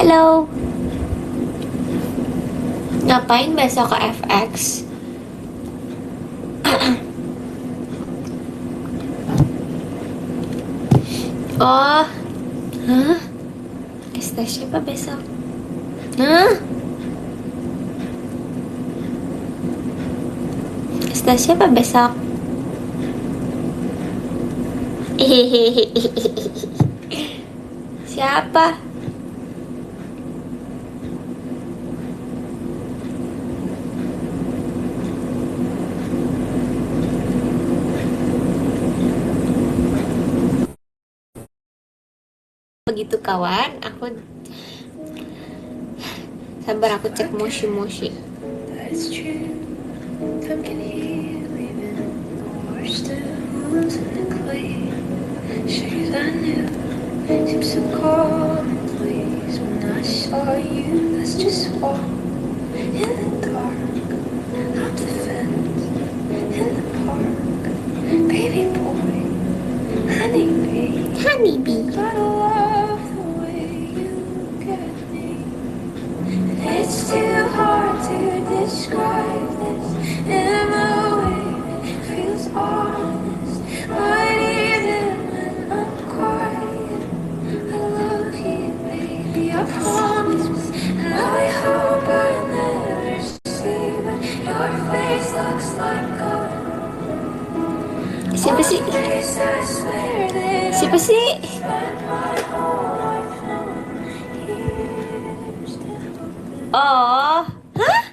Halo, ngapain besok ke FX? Oh, hah? Pesta siapa besok? Hah? Pesta siapa besok? Siapa? Begitu kawan, aku sabar aku cek moshi. That's true. Time can heal even the worst of wounds in the clay. Sure I knew. Seems so commonplace when I saw you. Let's just walk in the dark. Up the fence in the park. Baby boy, Honeybee. gotta love the way you get me. It's too hard to describe this in a way that feels honest. But even when I'm quiet, I love you, baby, I promise. And I hope I never see that your face looks like gold. Siapa sih? Place I swear that Siapa sih? I spent my whole life knowing here's to hoping. Oh, hah?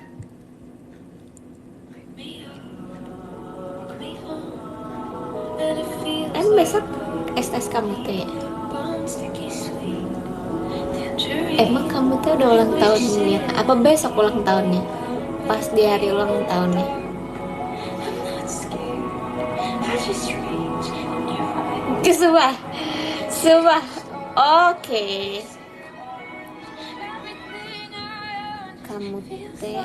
Kan besok STS kamu tuh ya? Emang kamu tuh udah ulang tahunnya? Apa besok ulang tahunnya? Pas di hari ulang tahunnya? Kesumpah, sumpah. Oke. Kamu teh.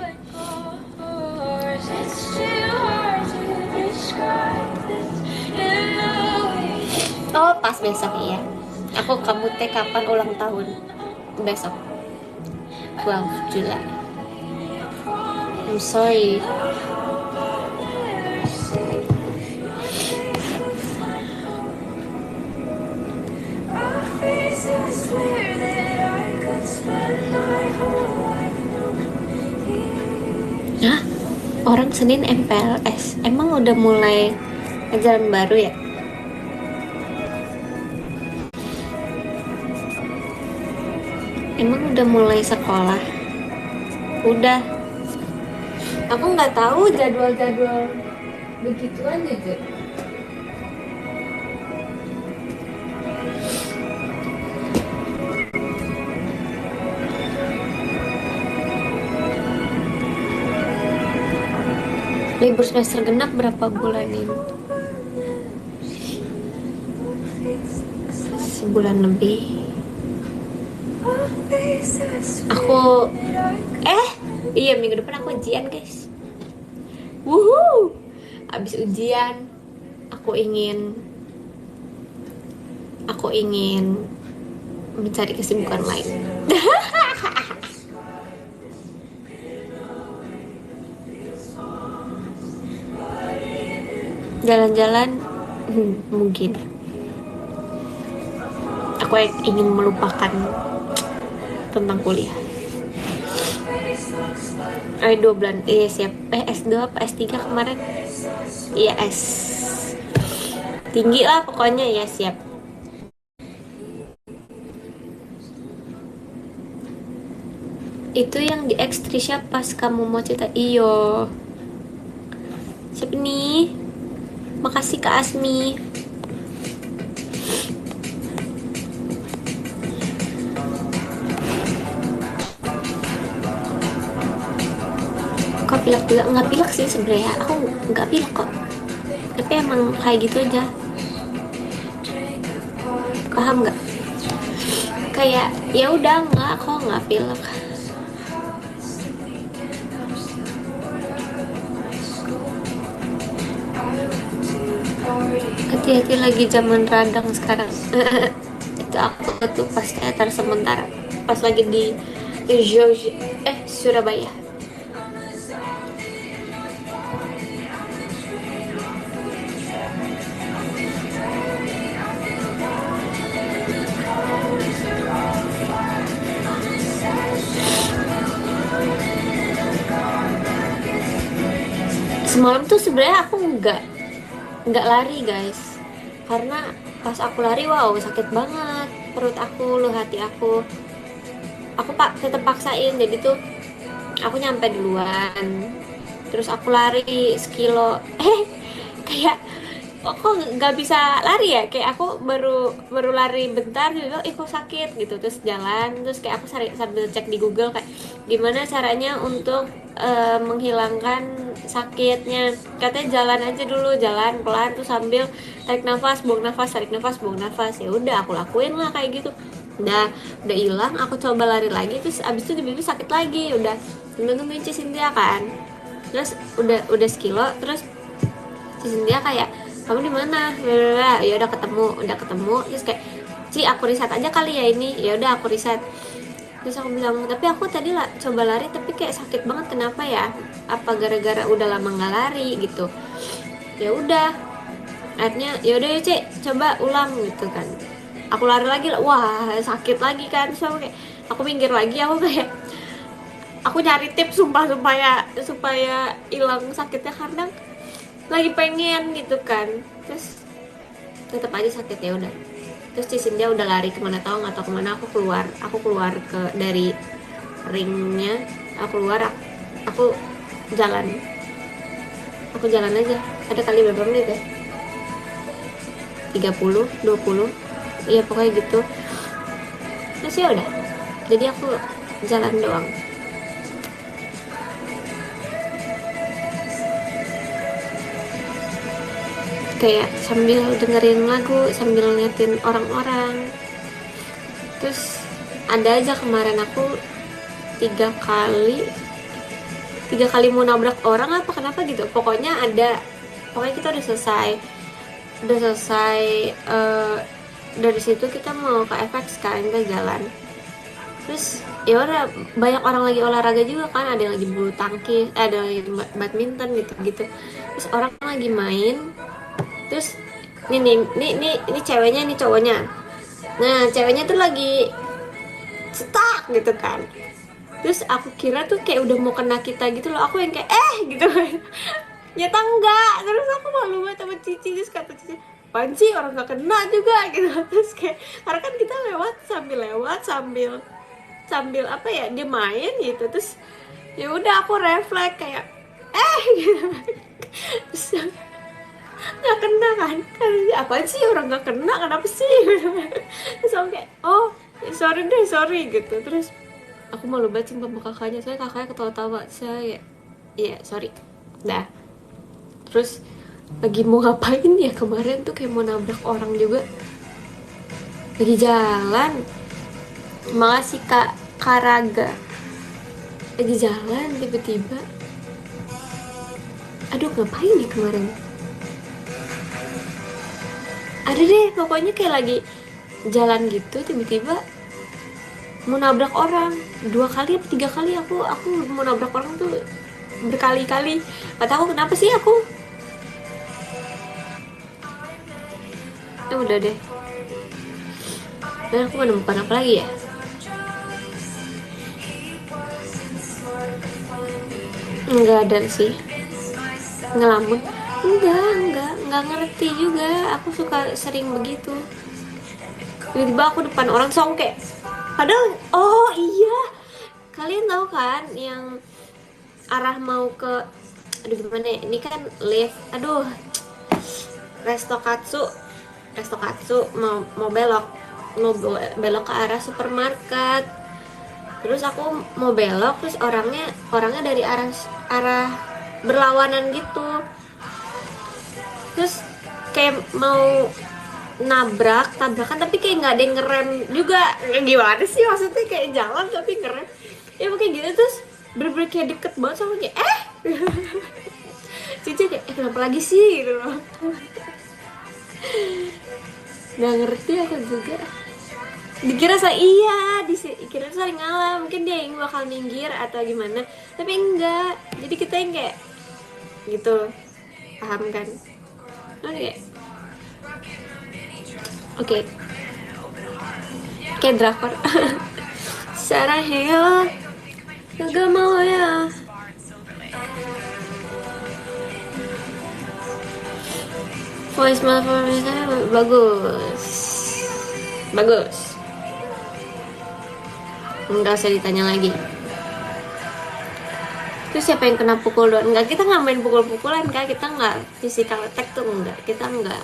Oh, pas besok ya. Aku kamu teh kapan ulang tahun? Besok. 12 Juli. I'm sorry. Hah? Orang Senin MPLS. Emang udah mulai ajaran baru ya? Emang udah mulai sekolah? Udah. Aku nggak tahu jadwal-jadwal begituan aja. Libur semester genap berapa bulan ini? Sebulan lebih. Aku iya minggu depan aku ujian guys. Wuhu. Abis ujian aku ingin mencari kesibukan lain. Jalan-jalan mungkin. Aku ingin melupakan tentang kuliah. 2 bulan. Siap. S2 apa S3 kemarin? Iya S. Tinggi lah pokoknya ya, siap. Itu yang di X3 siapa pas kamu mau cerita? Iyo. Siapa nih? Makasih Kak Asmi. Kok pilek-pilek? Nggak pilek sih sebenarnya. Aku nggak pilek kok. Tapi emang kayak gitu aja. Paham nggak? Kayak ya udah nggak, kok nggak pilek. Hati-hati lagi zaman radang sekarang. Itu aku tuh pas teater sementara. pas lagi di Surabaya. Semalam tuh sebenarnya aku nggak lari guys, karena pas aku lari wow sakit banget perut aku, loh hati aku tetap paksain. Jadi tuh aku nyampe duluan, terus aku lari sekilo kayak kok nggak bisa lari ya, kayak aku baru baru lari bentar juga kok sakit gitu. Terus jalan, terus kayak aku sambil cek di Google kayak gimana caranya untuk menghilangkan sakitnya. Katanya jalan aja dulu, jalan pelan tuh sambil tarik nafas buang nafas, tarik nafas buang nafas. Ya udah aku lakuin lah kayak gitu. Udah hilang, aku coba lari lagi, terus abis itu tiba-tiba sakit lagi. Udah nungguin Cynthia kan, terus udah sekilo, terus Cynthia kayak kamu di mana? Ya udah ketemu, terus kayak aku riset aja kali ya ini. Ya udah aku riset, terus aku bilang tapi aku tadi lah coba lari tapi kayak sakit banget, kenapa ya, apa gara-gara udah lama nggak lari gitu. Ya udah akhirnya ya udah ya coba ulang gitu kan. Aku lari lagi lah, wah sakit lagi kan. Terus aku minggir lagi, aku nyari tips sumpah supaya hilang sakitnya, karena lagi pengen gitu kan. Terus tetap aja sakit. Ya udah, terus Cisindia udah lari kemana tahu nggak, tahu kemana. Aku keluar dari ringnya, aku keluar, aku jalan aja. Ada kali berapa menit ya, 30 20, iya pokoknya gitu. Terus ya udah, jadi aku jalan doang. Kayak sambil dengerin lagu, sambil ngeliatin orang-orang. Terus ada aja kemarin aku tiga kali mau nabrak orang apa kenapa gitu. Pokoknya kita udah selesai dari situ kita mau ke FX kan, kita jalan. Terus ya udah banyak orang lagi olahraga juga kan, ada yang lagi bulu tangkis, ada yang lagi badminton gitu. Terus orang lagi main. Terus ini ceweknya, ini cowoknya. Nah ceweknya tuh lagi stuck gitu kan. Terus aku kira tuh kayak udah mau kena kita gitu loh. Aku yang kayak gitu kan. Nyata enggak. Terus aku malu banget sama Cici. Terus kata Cici, apaan sih orang gak kena juga gitu. Terus kayak karena kan kita lewat sambil apa ya, dia main gitu. Terus ya udah aku refleks kayak gitu. Terus nggak kena kan, apaan sih orang nggak kena, kenapa sih. Terus aku kayak sorry gitu. Terus aku malu banget sama kakaknya, soalnya kakaknya ketawa-tawa. Saya ya sorry dah. Terus lagi mau ngapain ya kemarin tuh, kayak mau nabrak orang juga, lagi jalan. Makasih Kak Karaga. Lagi jalan tiba-tiba, aduh ngapain nih kemarin, ada deh pokoknya kayak lagi jalan gitu tiba-tiba mau nabrak orang 2 kali atau 3 kali. Aku mau nabrak orang tuh berkali-kali. Gak tahu kenapa sih aku. Udah deh. Dan aku menemukan apa lagi ya? Enggak ada sih. Ngelamun. Enggak ngerti juga. Aku suka sering begitu. Tiba-tiba aku depan orang songke. Padahal, oh iya, kalian tahu kan yang arah mau ke, aduh gimana ya, ini kan lift, aduh, Resto Katsu mau belok ke arah supermarket. Terus aku mau belok, terus orangnya dari arah berlawanan gitu. Terus kayak mau tabrakan tapi kayak nggak ada yang ngerem juga. Gimana sih maksudnya, kayak jalan tapi ngerem ya kayak gitu. Terus bener-bener kayak deket banget sama kayak Cici kayak kenapa lagi sih gitu loh. Nggak ngerti aku juga. dikira saya iya dikira saling ngalah, mungkin dia yang bakal minggir atau gimana, tapi enggak. Jadi kita yang kayak gitu, paham kan? Oke, oke, kayak drakor. Sarah Heo gak mau ya. Voice malformation bagus, bagus. Enggak usah ditanya lagi. Terus siapa yang kena pukul doang? Enggak, kita nggak main pukul-pukulan kak. Kita nggak physical attack tuh enggak. Kita nggak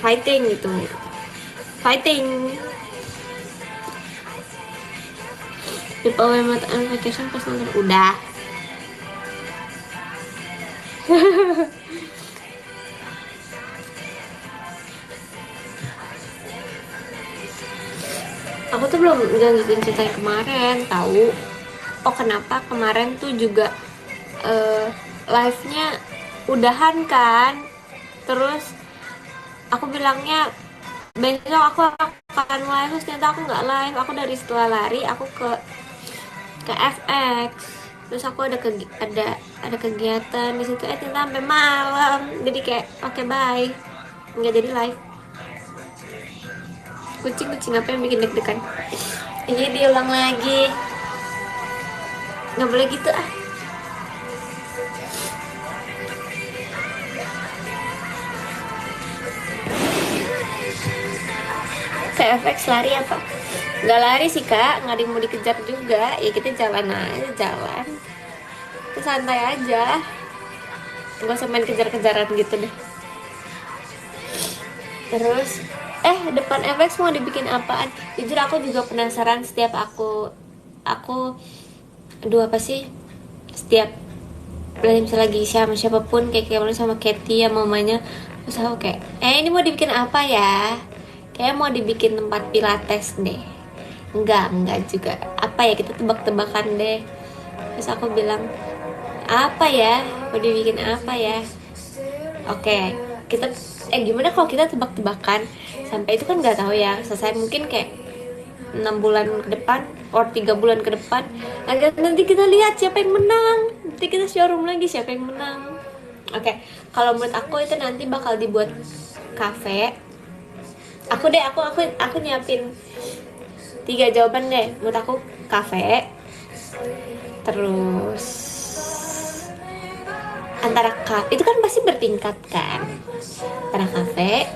fighting gitu. Fighting. People will not on vacation pas nonton. Udah. Aku tuh belum ngikutin cerita yang kemarin, tahu. Oh kenapa kemarin tuh juga live-nya udahan kan. Terus aku bilangnya besok aku akan live, terus ternyata aku nggak live. Aku dari setelah lari aku ke FX, terus aku ada kegiatan di situ, ternyata sampai malam. Jadi kayak oke, bye, nggak jadi live. Kucing apa yang bikin deg-degan? Ini diulang lagi, nggak boleh gitu ah. Ke FX lari apa? Nggak lari sih kak, nggak mau dikejar juga. Ya kita jalan aja, jalan. Itu santai aja. Nggak usah main kejar-kejaran gitu deh. Terus, depan FX mau dibikin apaan? Jujur aku juga penasaran. Setiap aku aduh apa sih? Setiap misalnya lagi sama siapapun, kayak kemarin sama Katy ya mamanya, terus aku kayak, ini mau dibikin apa ya? Kayak mau dibikin tempat pilates deh. Enggak juga. Apa ya, kita tebak-tebakan deh. Terus aku bilang, apa ya? Mau dibikin apa ya? Oke, kita gimana kalau kita tebak-tebakan sampai itu kan nggak tahu ya, selesai mungkin kayak 6 bulan ke depan or 3 bulan ke depan. Nanti kita lihat siapa yang menang. Nanti kita showroom lagi siapa yang menang. Oke, kalau menurut aku itu nanti bakal dibuat cafe. Aku nyiapin 3 jawaban deh. Menurut aku cafe, terus antara kafe itu kan pasti bertingkat kan, antara kafe,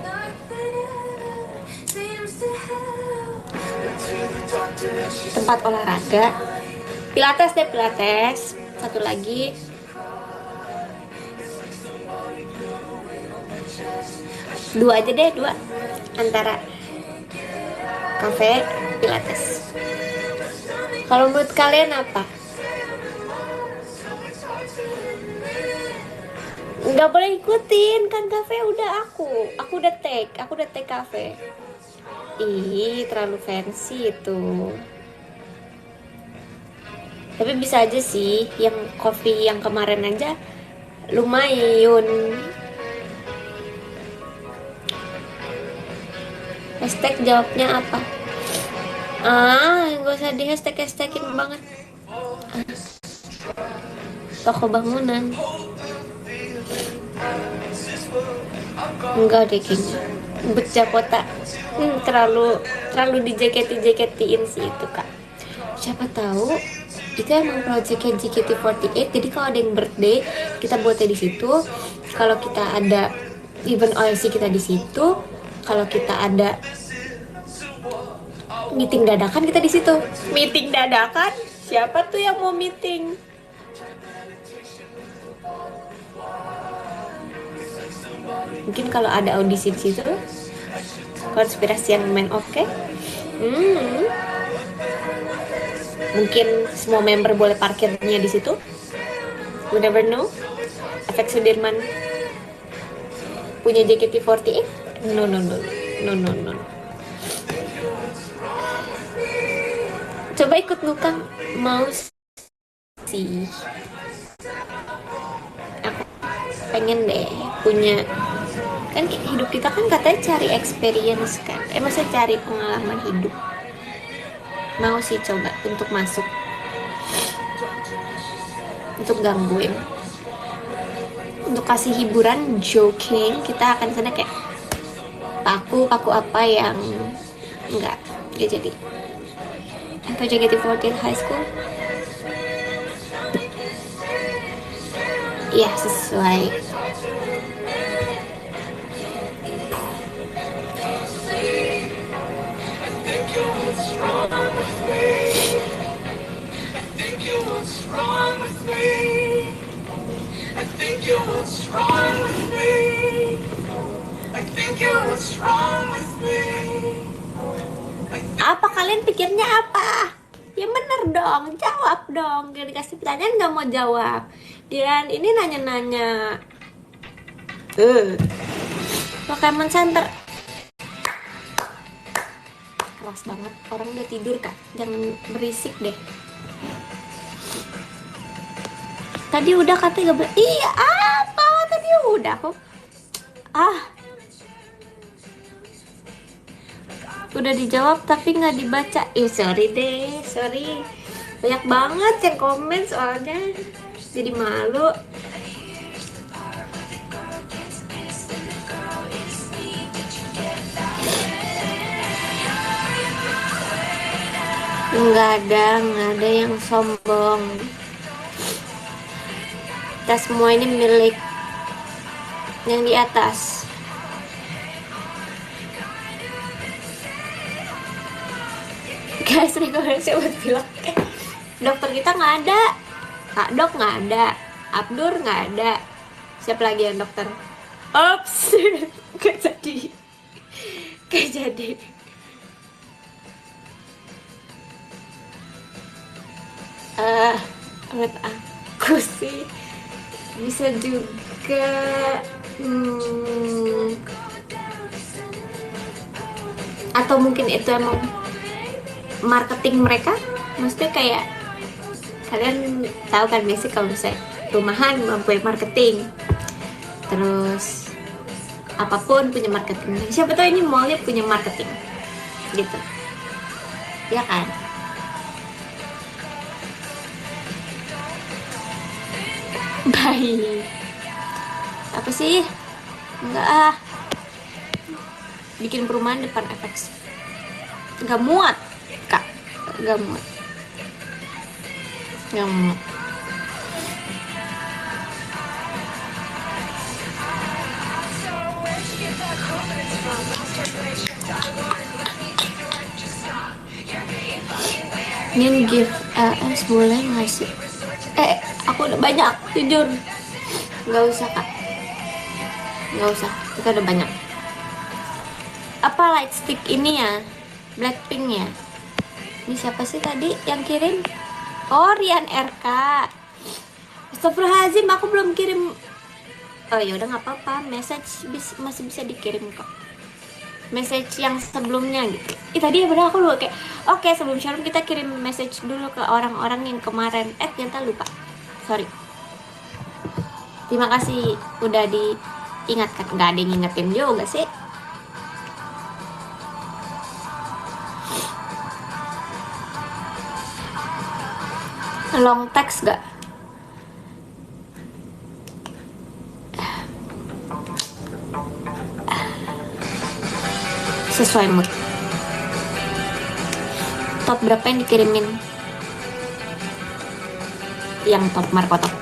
tempat olahraga, pilates deh, pilates. Satu lagi dua aja deh, dua antara kafe, pilates. Kalau menurut kalian apa? Nggak boleh ikutin kan, kafe udah aku udah tag kafe. Ih, terlalu fancy itu. Tapi bisa aja sih, yang coffee yang kemarin aja lumayan. Hashtag jawabnya apa? Nggak usah di hashtagin banget. Toko bangunan. Enggak deh kayaknya. Beca kota. Terlalu dijaketi-jaketiin sih itu kak. Siapa tahu itu emang projectnya JKT48. Jadi kalau ada yang birthday kita buatnya di situ. Kalau kita ada event OSC kita di situ. Kalau kita ada meeting dadakan kita di situ. Meeting dadakan? Siapa tuh yang mau meeting? Mungkin kalau ada audisi di situ, konspirasi yang main oke. Mungkin semua member boleh parkirnya di situ. We never know. Efek Sudirman punya JKT48? No. Coba ikut Nukang, mau sih. Aku pengen deh punya Kan hidup kita kan katanya cari experience kan, maksudnya cari pengalaman hidup. Mau sih coba untuk masuk, untuk gangguin, untuk kasih hiburan, joking. Kita akan sana kayak paku apa yang enggak jadi. Apa JKT48 High School? Iya, sesuai. Apa kalian pikirnya apa? Ya bener dong, jawab dong. Gak dikasih pertanyaan gak mau jawab. Dan ini nanya-nanya. Pokemon Center. Keras banget, orang udah tidur kak. Jangan berisik deh. Tadi udah katanya gak boleh. Iya apa? Tadi udah kok. Udah dijawab tapi nggak dibaca. Sorry deh, sorry. Banyak banget yang komen soalnya. Jadi malu. Nggak ada yang sombong. Kita semua ini milik yang di atas. Guys, rekomendasi buat pilek. Dokter kita nggak ada, Kak Dok nggak ada, Abdur nggak ada. Siapa lagi yang dokter? Ops, gak jadi. Menurut aku sih bisa juga. Atau mungkin itu emang marketing mereka, maksudnya kayak kalian tahu kan basic kalau misalnya rumahan mampu marketing, terus apapun punya marketing. Siapa tahu ini mallnya punya marketing gitu ya kan. Baik, apa sih, enggak bikin perumahan depan FX nggak muat kak, nggak muat. Nin give LS boleh nggak sih? Aku udah banyak, jujur. Nggak usah kak, nggak usah, kita udah banyak. Apa light stick ini ya, Blackpink ya. Ini siapa sih tadi yang kirim? Oh, Rian RK. Astagfirullahaladzim, aku belum kirim. Oh ya udah nggak apa-apa, message masih bisa dikirim kok. Message yang sebelumnya gitu. Tadi ya bener aku lupa kayak oke, sebelum Shalom kita kirim message dulu ke orang-orang yang kemarin. Ternyata lupa. Sorry. Terima kasih udah diingatkan. Nggak ada yang ngingetin juga sih. Long text gak? Sesuai mood. Top berapa yang dikirimin? Yang top, Marco top.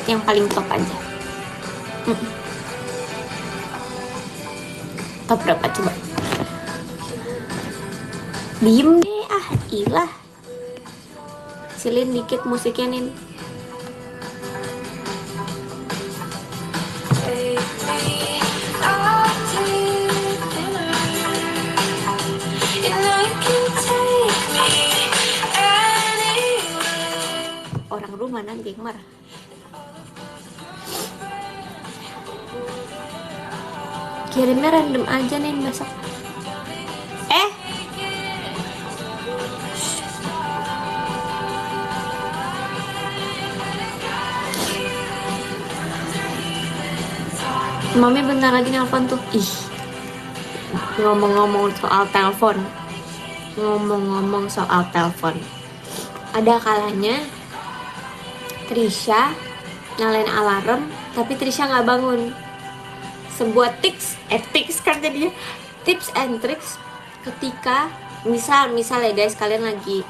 Yang paling top aja. Top berapa coba? Diem deh, ilah. Silin dikit musiknya nih. Orang rumah nanti marah. Kirimnya random aja nih besok. Mami bentar lagi nelpon tuh. Ih, ngomong-ngomong soal telepon. Ngomong-ngomong soal telepon. Ada kalanya Trisha nyalain alarm, tapi Trisha nggak bangun. Sebuah tips kan jadinya. Tips and tricks ketika misal ya guys, kalian lagi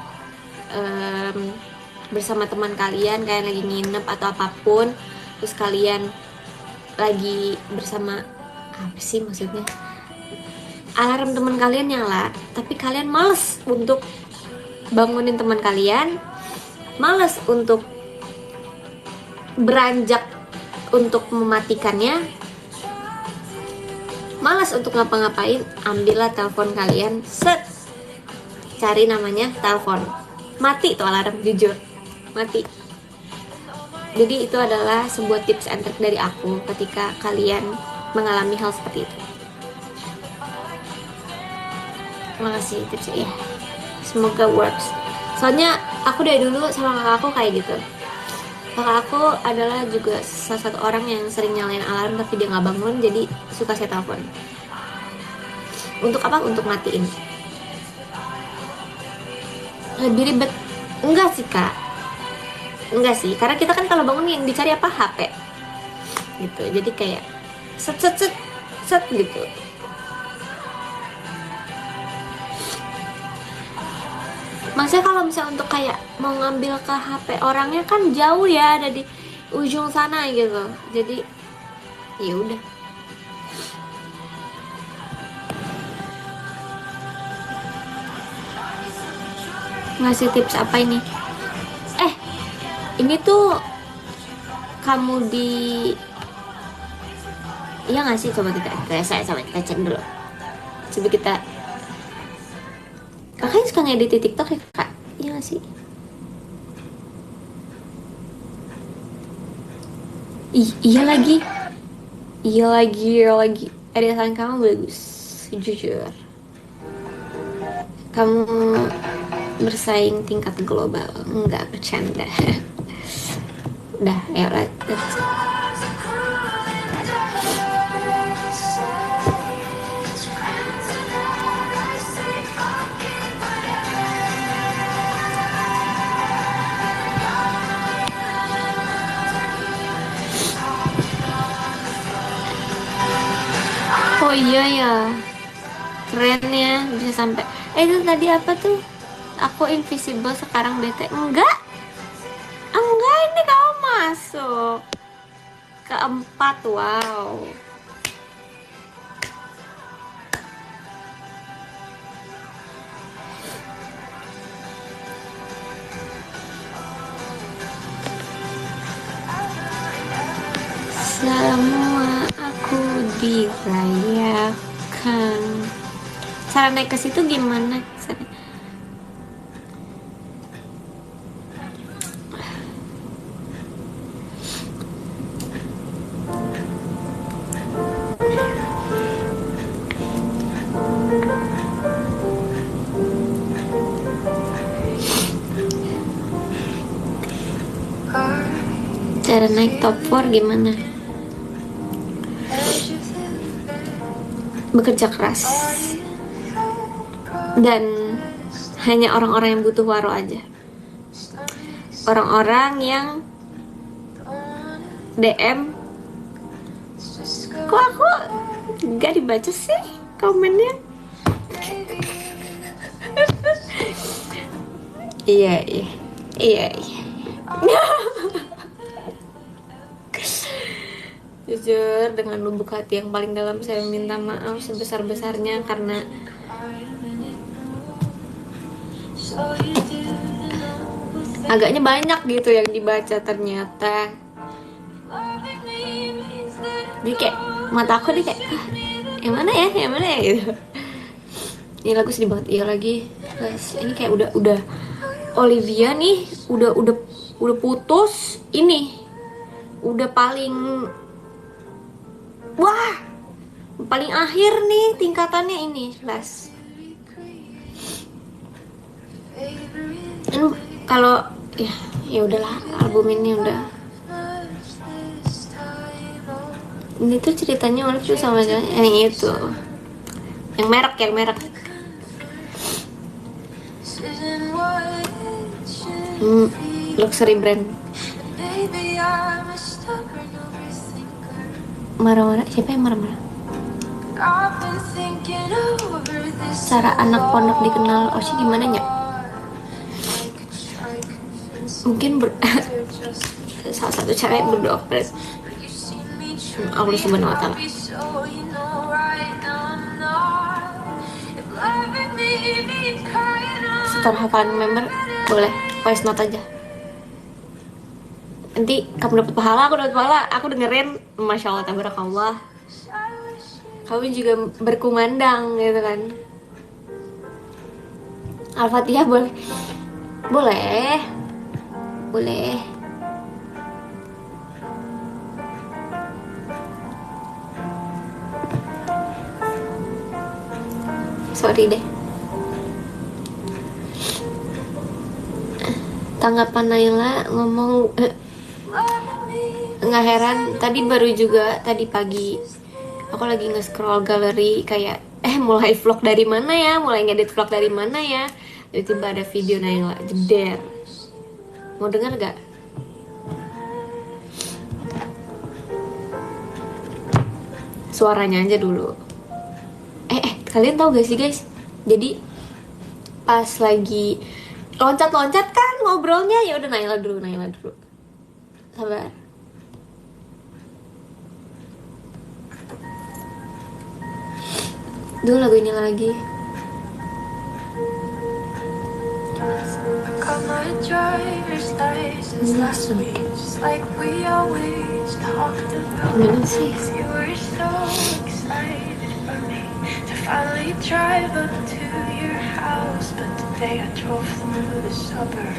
bersama teman kalian lagi nginep atau apapun, terus kalian lagi bersama, apa sih maksudnya, alarm teman kalian nyala tapi kalian males untuk bangunin teman kalian, males untuk beranjak untuk mematikannya, malas untuk ngapa-ngapain, ambillah telepon kalian, set, cari namanya telepon, mati tuh alarm, jujur mati. Jadi itu adalah sebuah tips and trick dari aku ketika kalian mengalami hal seperti itu. Makasih tipsnya ya, semoga works. Soalnya aku dari dulu sama kakak aku kayak gitu. Kakak aku adalah juga salah satu orang yang sering nyalain alarm tapi dia nggak bangun, jadi suka saya telepon. Untuk apa? Untuk matiin. Lebih ribet? Enggak sih kak, enggak sih, karena kita kan kalau bangun yang dicari apa? HP gitu, jadi kayak set set set set gitu. Maksudnya kalau misalnya untuk kayak mau ngambil ke HP orangnya kan jauh ya, ada di ujung sana gitu, jadi ya udah. Ngasih tips apa ini? Ini tuh kamu di, iya nggak sih, coba kita cek dulu, coba kita. Kakaknya suka ngedit di TikTok ya kak? Iya nggak sih? Iya lagi, iya lagi. Editan kamu bagus, jujur. Kamu bersaing tingkat global, nggak bercanda. Udah, ya let's. Oh iya ya, keren ya bisa sampai. Itu tadi apa tuh? Aku invisible sekarang bete. Enggak, ini kamu masuk keempat. Wow. Semua aku dirayakan. Cara naik ke situ gimana? Cara naik top 4 gimana? Bekerja keras. Dan hanya orang-orang yang butuh waro aja. Orang-orang yang DM, kok aku gak dibaca sih komennya? Iya. Jujur, dengan lubuk hati yang paling dalam saya minta maaf sebesar-besarnya karena agaknya banyak gitu yang dibaca ternyata. Jadi kayak mata aku kayak yang mana ya gitu. Ini lagu sedih banget. Iya lagi guys, ini kayak udah Olivia nih udah putus, ini udah paling paling akhir nih tingkatannya ini last. Kalau ya udahlah, album ini udah Ini tuh ceritanya lucu sama yang itu, yang merek This isn't what it should hmm, be. luxury brand. Maybe I'm a stubborn overthinker. Marah-marah, siapa yang marah-marah? I've been thinking over this Cara anak pondok dikenal Oshi gimana ya? I could try convincing Mungkin they're just salah satu cara yang berdoa kepada you see me Allah truly Subhanahu wa Ta'ala. happy, so you know right now I'm not. If loving me means crying out, Setelah hafalan member boleh voice note aja. Nanti kamu dapat pahala, aku dapat pahala, aku dengerin, masya Allah tabarakallah. I wish it Kamu juga berkumandang gitu kan. Al-Fatihah boleh, boleh, boleh. Sorry deh. Tanggapan Naila ngomong love me. nggak heran, tadi baru juga tadi pagi aku lagi nge-scroll galeri kayak mulai vlog dari mana ya, mulai ngedit vlog dari mana ya, tiba-tiba ada video Naila jeder. Mau denger gak? Suaranya aja dulu. Kalian tahu gak sih guys, jadi pas lagi loncat-loncat kan ngobrolnya, ya udah Naila dulu, sabar. Dulu lagu ini lagi. Got my driver's license last week, just like we always talked about. Gimana sih? You were so excited for me to finally drive up to your house, but today I drove through the suburb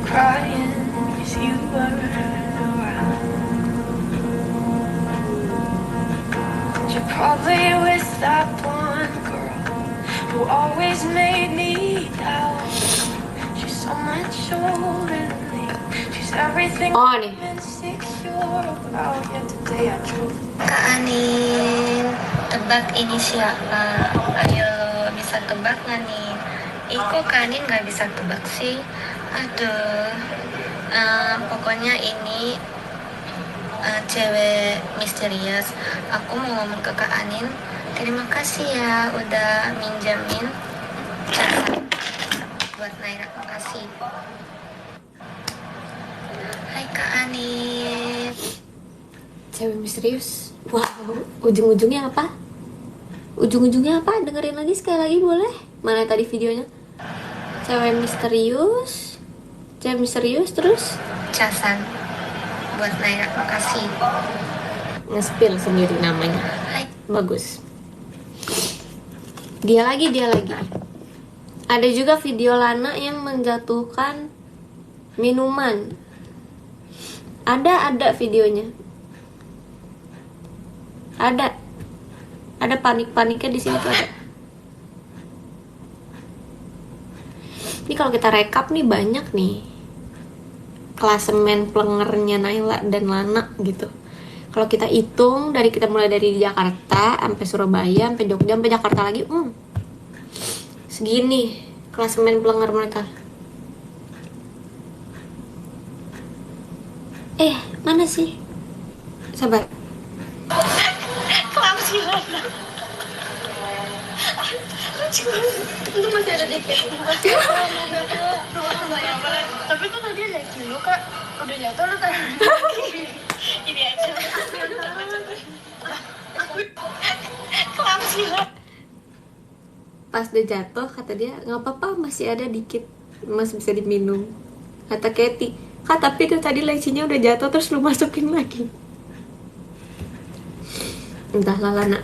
crying because you weren't around. You're probably with that one girl who always made me doubt. She's so much older than me. She's everything Oh nih, I'm insecure about. Yet today I drove. Kak Anin, tebak ini siapa? Ayo, bisa tebak nggak nih? Ih, kok Kak Anin nggak bisa tebak sih? Aduh, pokoknya ini cewek misterius. Aku mau ngomong ke Kak Anin, terima kasih ya udah minjamin jasa buat Naira. Makasih. Hai Kak Anin. cewek misterius. Wah, ujung-ujungnya apa? Ujung-ujungnya apa? Dengerin lagi sekali lagi boleh? Mana tadi videonya? Cewek misterius terus Casan buat Naira. Makasih. nge-spill sendiri namanya. Hai. Bagus. Dia lagi. Ada juga video Lana yang menjatuhkan minuman. Ada videonya. Ada panik-paniknya di sini tuh ada. Ini kalau kita rekap nih banyak nih klasemen pelengernya Naila dan Lana gitu. Kalau kita hitung kita mulai dari Jakarta sampai Surabaya, sampai Jogja, sampai Jakarta lagi, segini klasemen pelenger mereka. Mana sih? Sabar. Itu masih ada dikit. Tapi kok tadi naik dulu Kak, udah jatuh lu kan? Ini aja. Pas udah jatuh kata dia nggak apa-apa, masih ada dikit, masih bisa diminum. Kata Katy, tapi itu tadi lecinya udah jatuh terus lu masukin lagi. Entahlah Lana,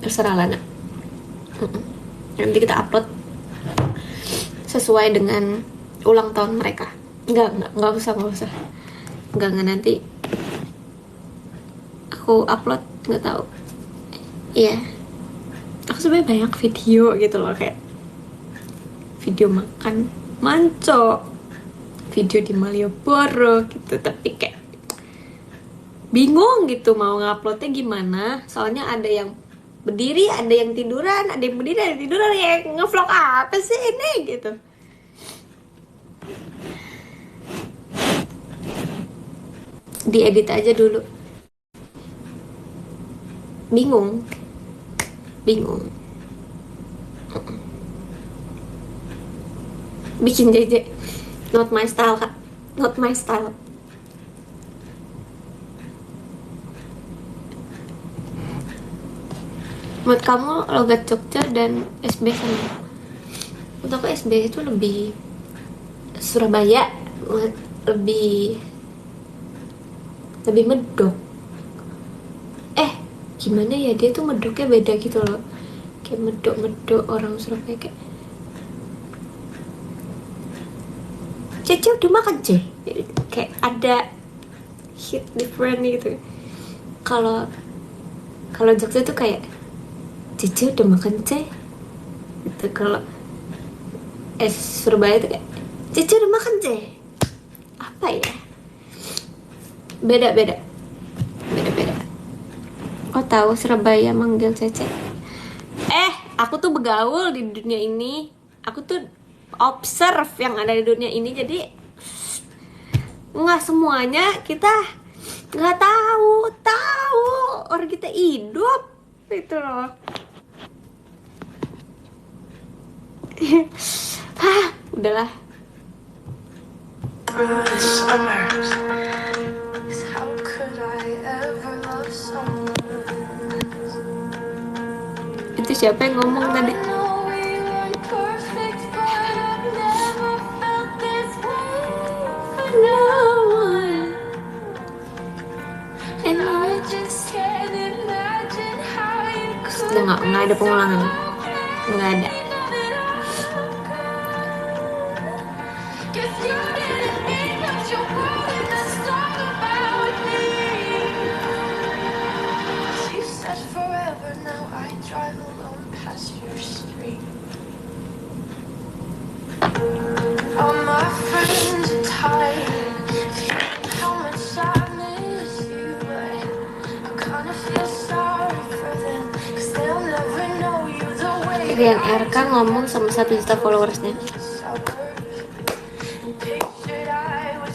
terserah Lana. Nanti kita upload sesuai dengan ulang tahun mereka. Nggak usah. Nggak nanti aku upload, nggak tahu. Iya. Aku sebenarnya banyak video gitu loh, kayak video makan manco, video di Malioboro gitu, tapi kayak bingung gitu mau nguploadnya gimana, soalnya ada yang berdiri, ada yang tiduran, ada yang berdiri, ada yang tiduran, ya ngevlog apa sih ini gitu. Diedit aja dulu. Bingung bikin JJ, not my style kak, not my style. Menurut kamu logat Jogja dan SB sama? Menurut aku SB itu lebih Surabaya, lebih medok. Gimana ya, dia tuh medoknya beda gitu loh, kayak medok orang Surabaya kayak Cece udah makan Ce, kayak ada hit different gitu. Kalau Jogja tuh kayak Cece udah makan Ce gitu. Kalau Surabaya tuh kayak Cece udah makan Ce, apa ya, beda. Oh tahu Surabaya manggil Cece. Aku tuh bergaul di dunia ini. Aku tuh observe yang ada di dunia ini. Jadi nggak semuanya kita nggak tahu orang kita hidup itu loh. Udahlah. How could I ever love someone? Itu siapa yang ngomong tadi? I know we weren't perfect, but I've never felt this way for no one. And I just can't imagine how you could. Sudah nggak ada pengulangan, nggak ada. Guess you didn't mean what you wrote in the song about me. You said forever, now I drive alone past your street. All my friends are tired, feeling how much I miss you, but I kinda feel sorry for them, 'cause they'll never know you the way Rian RK ngomong sama 1 juta followersnya.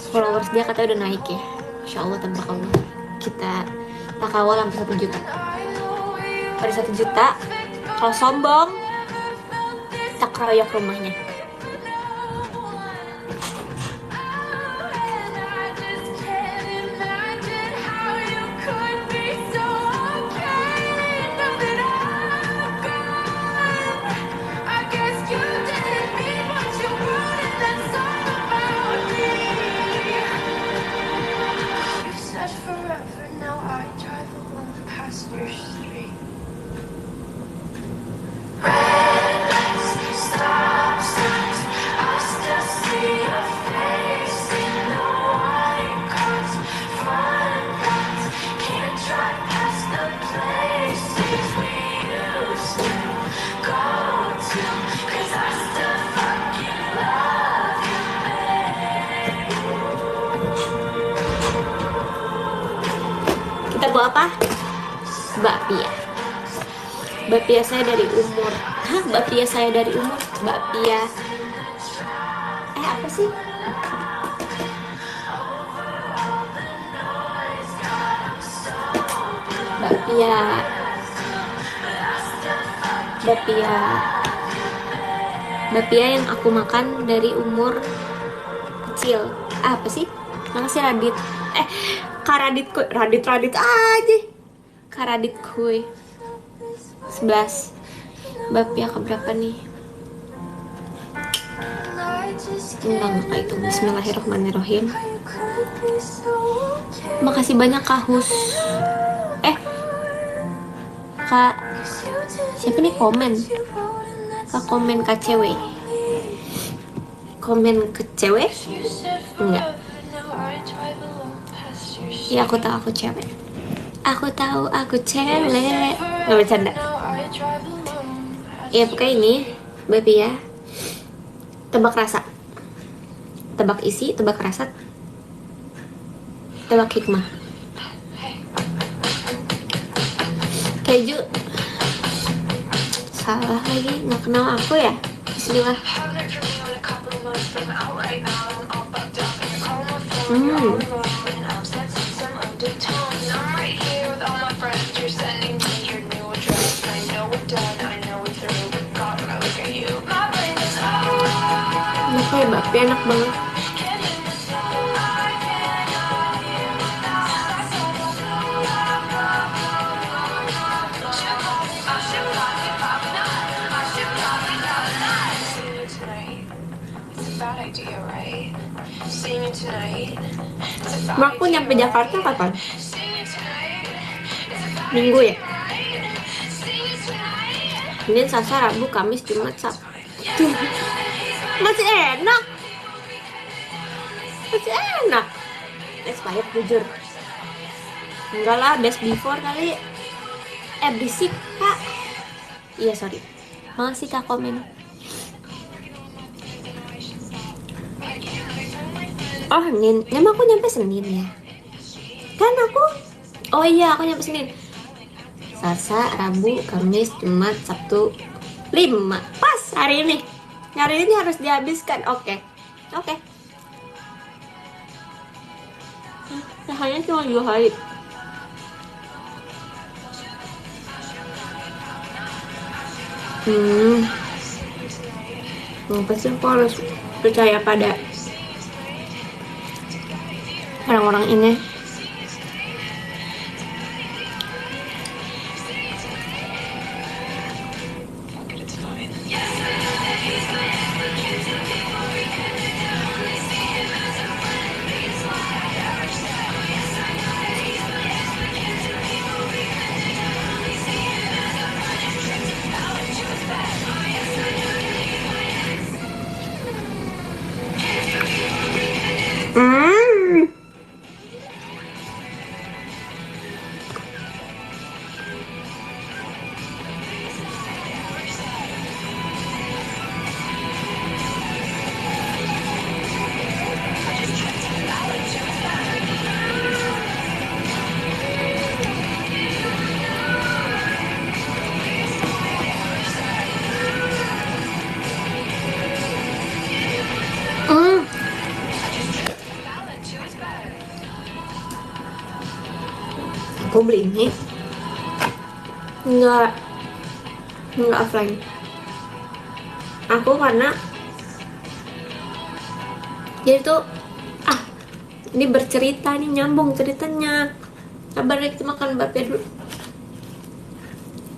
Followers dia katanya udah naik ya. Insya Allah tabarakallah. Kita tak kawal sampai 1 juta. Pada 1 juta, kalau sombong, tak keroyok rumahnya. Forever, now I drive alone past your street. Red lights, stop signs, I still see your face in the white cars, front lines, can't drive past the places we used to go to, 'cause I still fucking love you, babe. Kita bawa apa? Bakpia. Bakpia saya dari umur. Bakpia saya dari umur. Bakpia. Apa sih? Bakpia yang aku makan dari umur kecil. Apa sih? Nama sih Radit. Karadit kue. Radit aja. Karadit kue 11. Bakpia keberapa nih? Enggak itu. Bismillahirrahmanirrahim. Makasih banyak Kahus. Kak, siapa nih komen? Kak komen KCW. Komen ke cewek? Enggak. Ya aku tahu aku cewek. Aku tahu aku cewek. Nggak bercanda. Ya pokoknya ini Bakpia. Tebak rasa. Tebak isi, tebak rasa, tebak hikmah. Keju. Salah lagi, nggak kenal aku ya. Bismillah. Ini kayak bakpia enak banget. Aku nyampe Jakarta kapan? Minggu ya? Ini Selasa, Rabu, Kamis, Jumat, Sabtu. Masih enak. Masih enak. Expired jujur. Enggak lah, best before kali. Berisik kak. Iya sorry. Masih kak komen. Oh Senin, emang aku nyampe Senin ya? Kan aku, oh iya aku nyampe Senin. Selasa, Rabu, Kamis, Jumat, Sabtu, 5. Pas hari ini. Hari ini harus dihabiskan. Oke. Hanya cuma 2 hari. Pasti aku harus percaya pada orang-orang ini. Aku beli ini nggak offline. Aku karena jadi tuh ini bercerita nih, nyambung ceritanya. Sabar deh, kita makan bakpia dulu.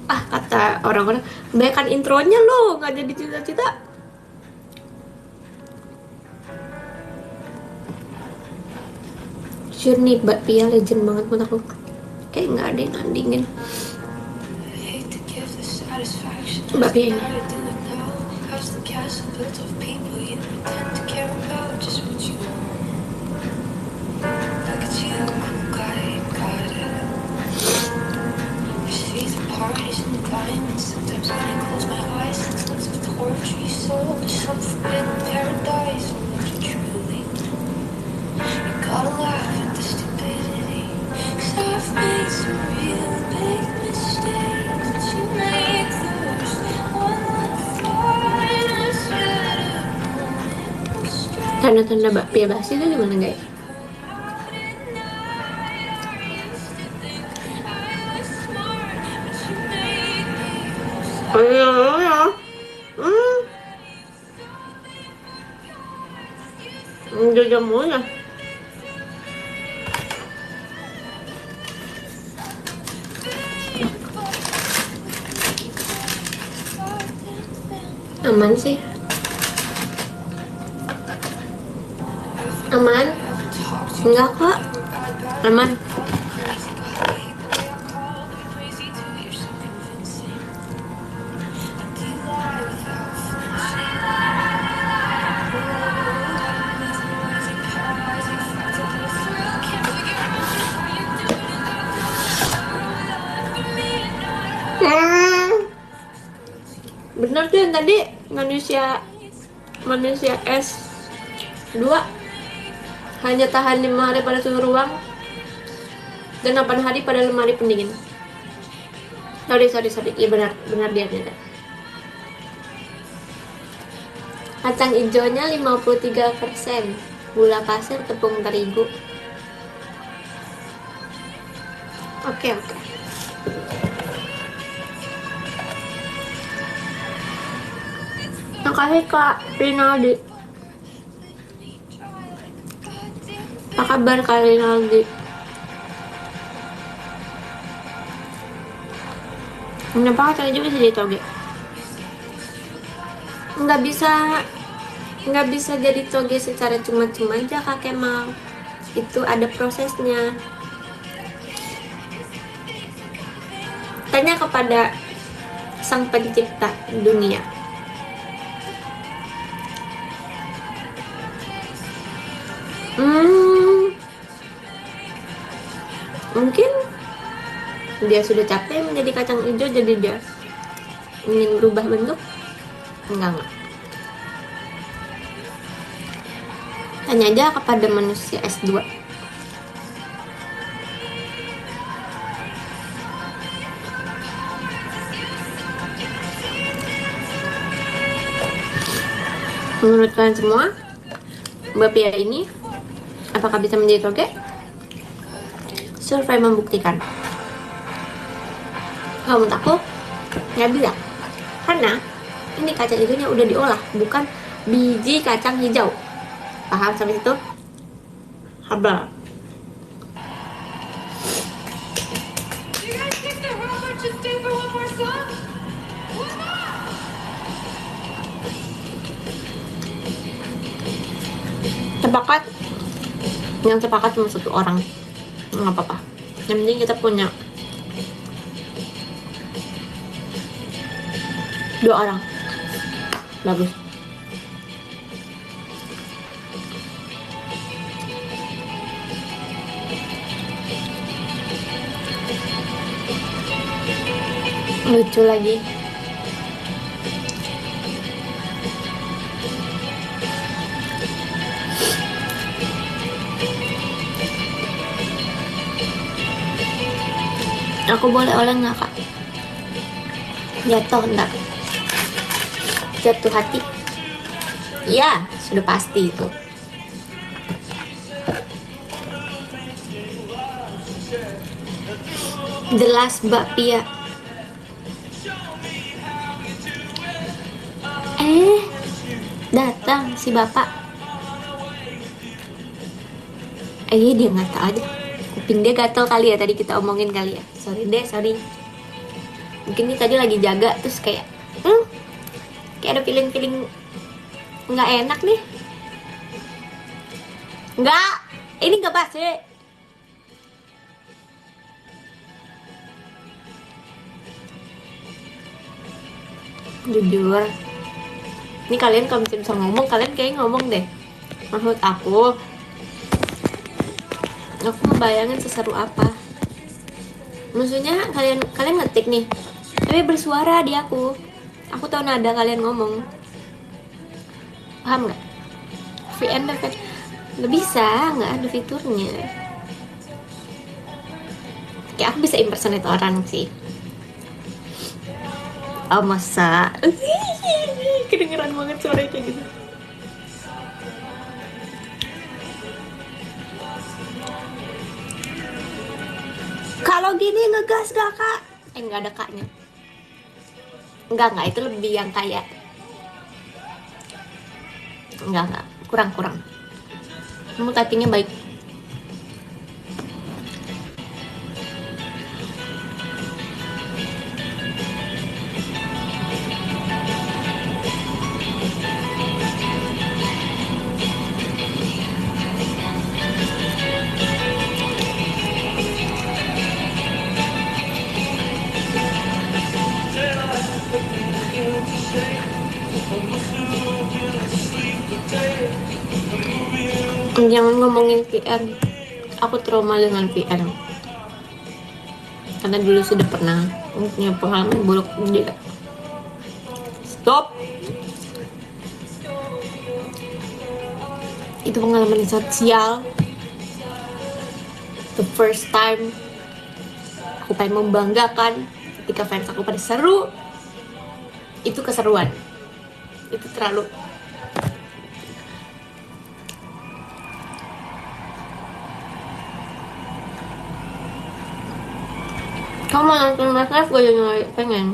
Kata orang-orang kebanyakan intronya loh, nggak jadi cerita-cerita. Sure nih, bakpia legend banget menurut aku. Kayak nggak ada yang nandingin bakpia ini. Tanda-tanda bakpia basi itu gimana guys? Oh iya. Udah jamunya. Aman sih. Aman. Enggak kok. Aman. Bener tuh yang tadi manusia S2 hanya tahan 5 hari pada suhu ruang dan 8 hari pada lemari pendingin. Sorry. Iya benar dia. Kacang hijaunya 53%, gula pasir, tepung terigu. Oke. Makasih Kak Rinaldi. Apa kabar Kak Rinaldi? Kenapa kacang hijau bisa jadi toge? Nggak bisa jadi toge secara cuma-cuma aja Kak Kemal. Itu ada prosesnya. Tanya kepada sang pencipta dunia. Mungkin dia sudah capek menjadi kacang hijau, jadi dia ingin berubah bentuk. Enggak. Tanya aja kepada manusia S2. Menurut kalian semua, Mbak Pia ini apakah bisa menjadi toge? Survei membuktikan. Kalau menurut aku nggak bisa, karena ini kacang hijaunya udah diolah, bukan biji kacang hijau. Paham sampai situ? Habal. You guys think the robot should stay for one more song? Sepakat. Yang sepakat cuma satu orang, nggak apa-apa. Yang penting kita punya 2 orang. Bagus. Lucu lagi. Aku boleh oleh nggak Kak? Jatuh enggak? Jatuh hati? Iya, sudah pasti itu. Jelas Mbak Pia. Datang si bapak. Dia nggak tahu aja. Kuping dia gatel kali ya, tadi kita omongin kali ya. Sorry. Mungkin dia tadi lagi jaga terus kayak ada feeling nggak enak nih. Nggak, ini nggak pas sih. Jujur, ini kalian kalau bisa ngomong, kalian kayak ngomong deh. Maksud aku ngebayangin seseru apa. Maksudnya kalian ngetik nih, tapi bersuara di aku tahu nada kalian ngomong. Paham nggak? Free and effect nggak bisa, nggak ada fiturnya. Kayak aku bisa impersonate orang sih. Oh masa? Kedengeran banget suaranya kayak gitu. Kalau gini ngegas gak Kak? Nggak ada Kaknya. Enggak, itu lebih yang kayak enggak, kurang. Kamu typingnya baik. Jangan ngomongin PR. Aku trauma dengan PR karena dulu sudah pernah punya pengalaman buruk juga. Stop. Itu pengalaman yang sangat sial. The first time aku pengen membanggakan ketika fans aku pada seru, itu keseruan, itu terlalu. Kamu mau nonton Westlife? Gue juga pengen.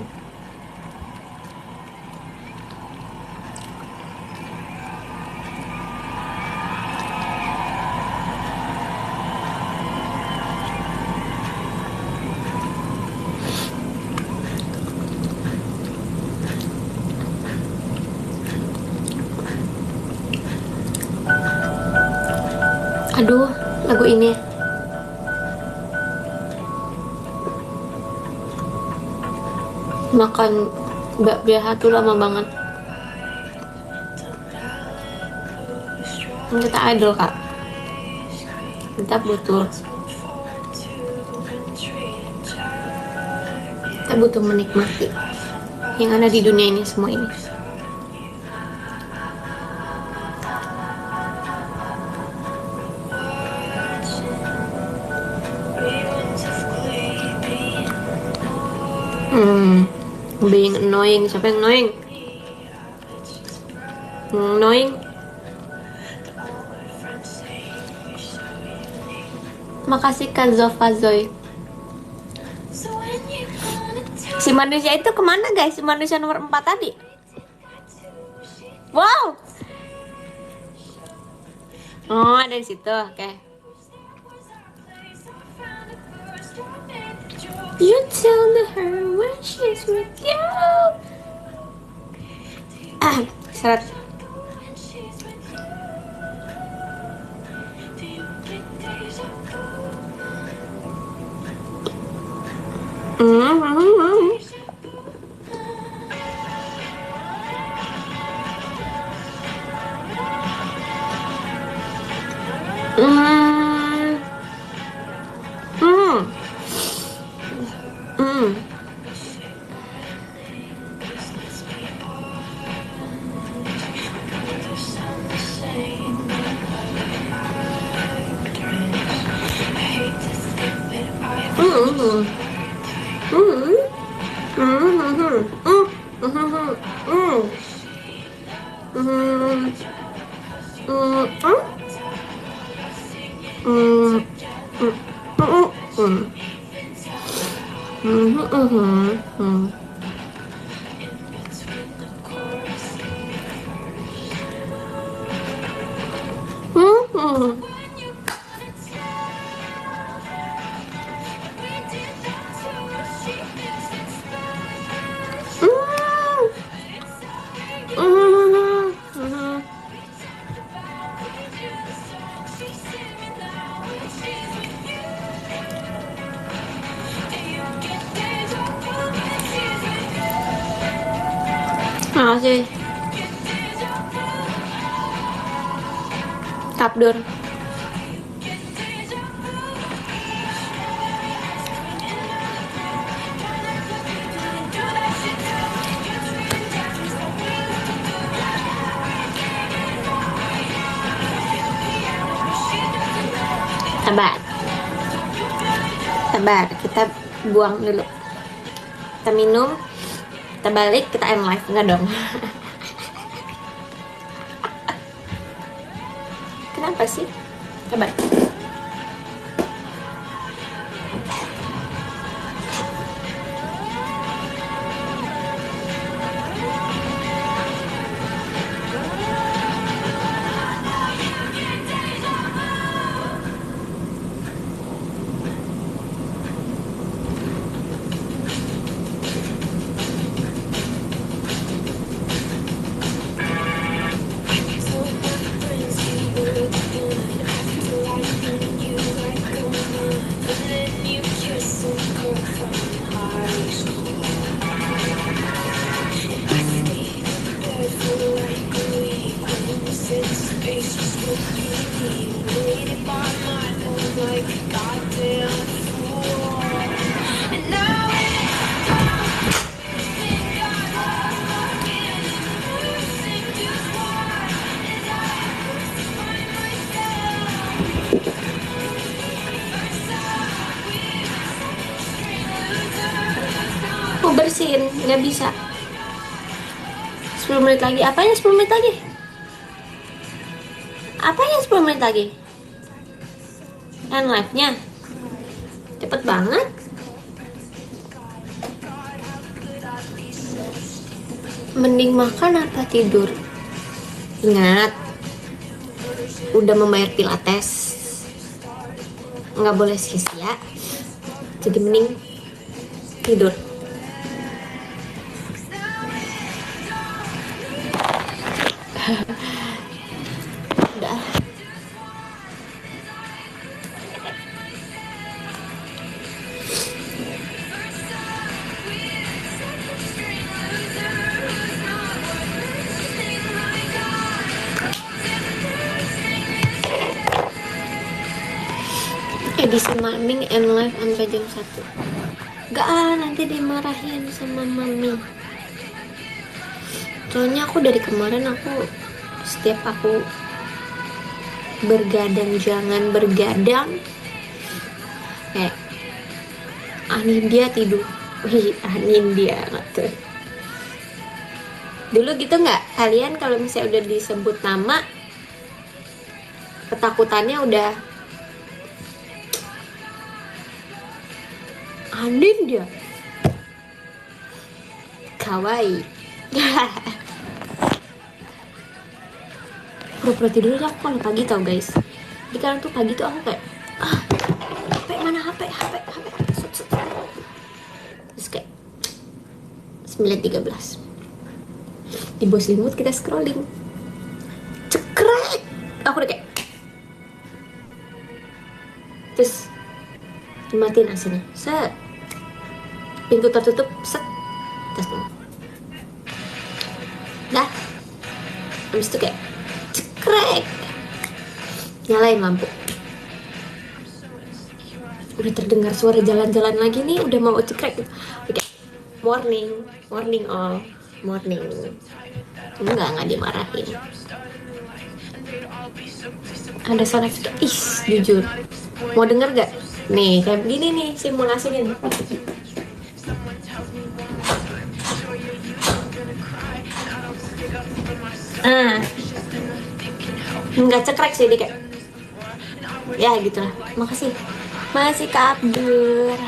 Aduh, lagu ini makan bakpia tuh lama banget. Kita idol kak, kita butuh menikmati yang ada di dunia ini semua ini. Being annoying. Siapa yang annoying? Annoying. Makasih Kak Zofazoy. Si manusia itu kemana guys? Si manusia nomor 4 tadi. Wow. Oh, ada di situ. Oke. You tell her when she's with you. Seret. Makasih Kapdur. Sabar, kita buang dulu, kita minum, kita balik, kita end live. Enggak dong. Kenapa sih? Sabar. mesin, nggak bisa. 10 menit lagi. Apanya 10 menit lagi? Apanya 10 menit lagi? End live-nya. Cepet banget. Mending makan apa tidur? Ingat, udah membayar pilates, nggak boleh sia-sia. Jadi mending tidur. Udah. Edisi Maming end live sampai jam 1. Gak nanti dimarahin sama mami. Soalnya aku dari kemarin setiap aku bergadang jangan bergadang kayak Anindya tidur. Wih, Anindya tuh. Dulu gitu nggak? Kalian kalau misalnya udah disebut nama, ketakutannya udah Anindya. Kawaii. Pura-pura tidur aku kalau pagi tau guys. Jadi kadang tuh pagi tuh aku kayak HP mana HP set. Terus kayak 9.13 di bawah selimut kita scrolling, cekrek, aku udah kayak terus dimatiin AC-nya, set, pintu tertutup, set, terus dah, habis itu kayak cekrek, nyalain lampu. Udah terdengar suara jalan-jalan lagi nih, udah mau cekrek gitu. Oke, morning all, morning. Enggak dimarahin. Ada suara kayak, jujur. Mau denger gak? Nih, kayak begini nih simulasinya nih. Nggak cekrek sih, dia kayak ya gitu lah. Makasih Kak Abdur.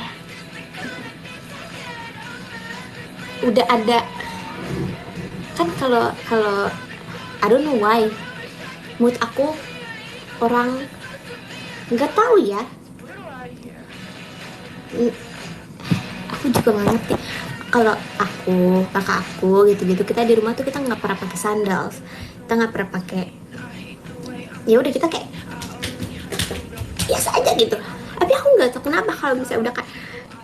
Udah ada kan kalau I don't know why mood aku orang nggak tahu ya, aku juga nggak ngerti. Kalau kakak aku gitu kita di rumah tuh kita nggak pernah pakai sandals, kita nggak pernah pakai, ya udah kita kayak biasa aja gitu. Tapi aku nggak tahu kenapa kalau misalnya udah kayak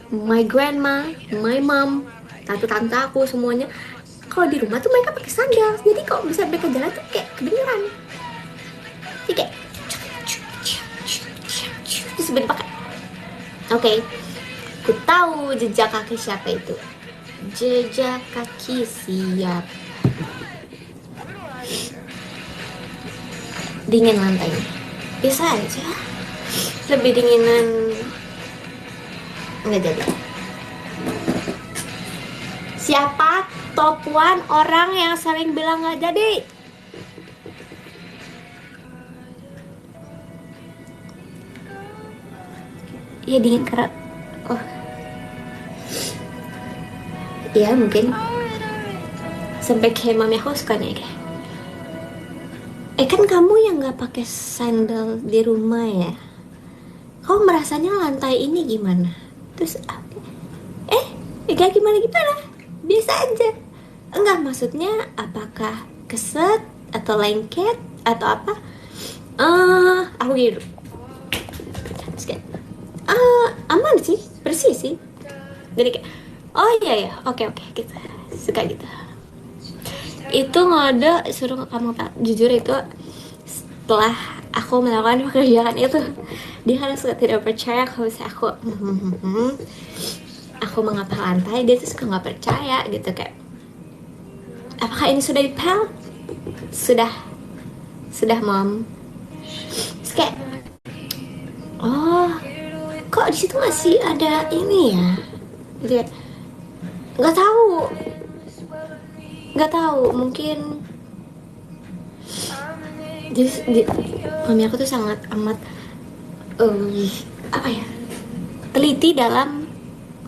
my grandma, my mom, tante aku semuanya kalau di rumah tuh mereka pakai sandal. Jadi kalau misalnya mereka jalan tuh kayak kedengeran. Jadi kayak terus sebentar pakai. Oke. Ku tahu jejak kaki siapa itu. Jejak kaki siap. Dingin lantainya. Biasa aja. Lebih dinginan. Nggak jadi. Siapa top 1 orang yang sering bilang nggak jadi? Ya dingin karena ya mungkin sampai kayak mami aku suka nih kayak kan kamu yang nggak pakai sandal di rumah ya, kamu merasanya lantai ini gimana? Terus gimana biasa aja. Enggak, maksudnya apakah keset atau lengket atau apa? Aku gitu. Terus kayak aman sih, bersih sih. Jadi kayak oh iya oke gitu, suka gitu. Itu ngode suruh kamu Pak, jujur itu setelah aku melakukan pekerjaan itu dia harus tidak percaya kalau aku mengapa lantai, dia tuh suka nggak percaya gitu kayak apakah ini sudah dipel? Sudah mom. Terus kayak kok di situ masih ada ini ya? Gitu. nggak tahu, nggak tahu, mungkin mami aku tuh sangat amat apa ya, teliti dalam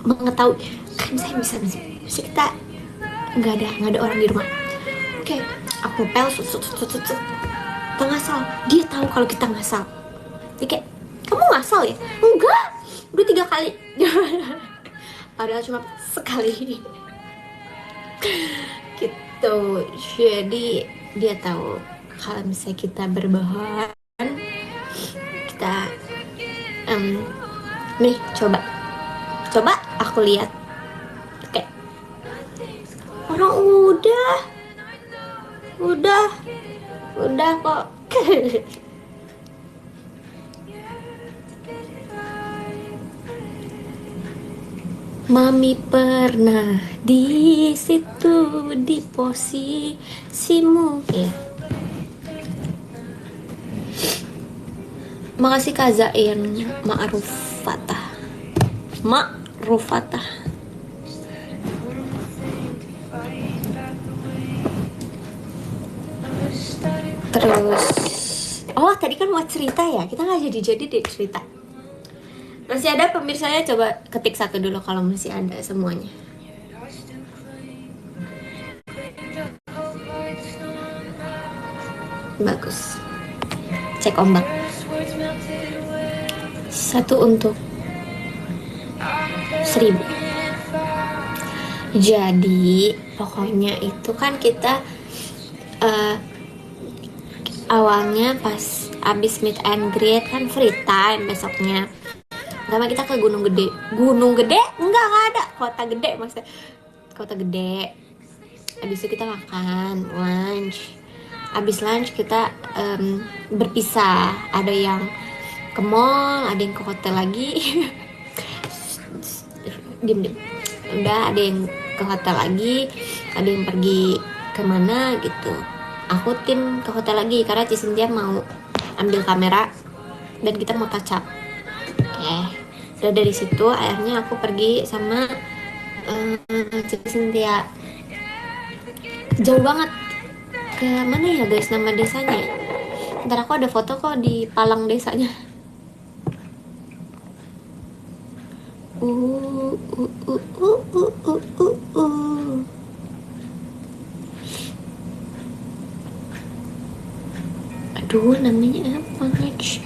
mengetahui. Kan saya bisa kita nggak ada orang di rumah. Oke, aku pel kita ngasal. Dia tahu kalau kita ngasal. Dia kayak, kamu ngasal ya? Enggak, udah 3 kali. Padahal cuma sekali. Gitu. Jadi dia tahu kalau misalnya kita berbohong, kita nih coba aku lihat, kayak orang udah kok. Mami pernah di situ, di posisimu ya. Makasih Kak Zain Ma'rufatah. Terus, oh tadi kan mau cerita ya, kita nggak jadi deh cerita. Masih ada pemirsanya, coba ketik 1 dulu kalau masih ada semuanya. Bagus. Cek ombak. 1 untuk 1000. Jadi pokoknya itu kan kita awalnya pas abis meet and greet kan free time besoknya. Pertama kita ke Gunung Gede enggak ada, Kota Gede maksudnya, Kota Gede. Habis itu kita makan lunch. Habis lunch kita berpisah, ada yang ke mall, ada yang ke hotel lagi. Diem. Udah, ada yang ke hotel lagi, ada yang pergi kemana gitu. Aku tim ke hotel lagi karena Cynthia mau ambil kamera dan kita mau touch up. Udah dari situ akhirnya aku pergi sama Cynthia. Jauh banget. Ke mana ya guys nama desanya? Ntar aku ada foto kok di palang desanya. Aduh, namanya apa guys?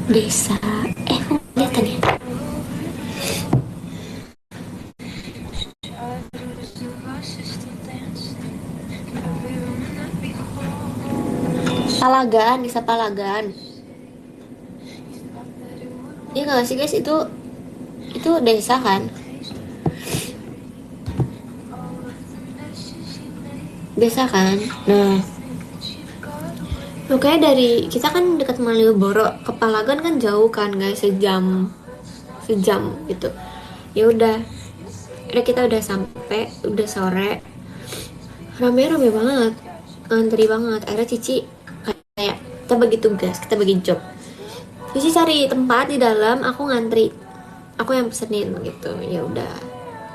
Desa. Kelihatan ya? Palagan, Desa Palagan. Iya nggak sih guys, itu desa kan? Desa kan? Nah, oke, dari kita kan dekat Malioboro ke Palagan kan jauh kan guys, sejam gitu. Ya udah kita udah sampai, udah sore, rame banget, ngantri banget. Akhirnya Cici kayak, kita bagi tugas, kita bagi job. Cici cari tempat di dalam, aku ngantri, aku yang pesenin gitu. Ya udah,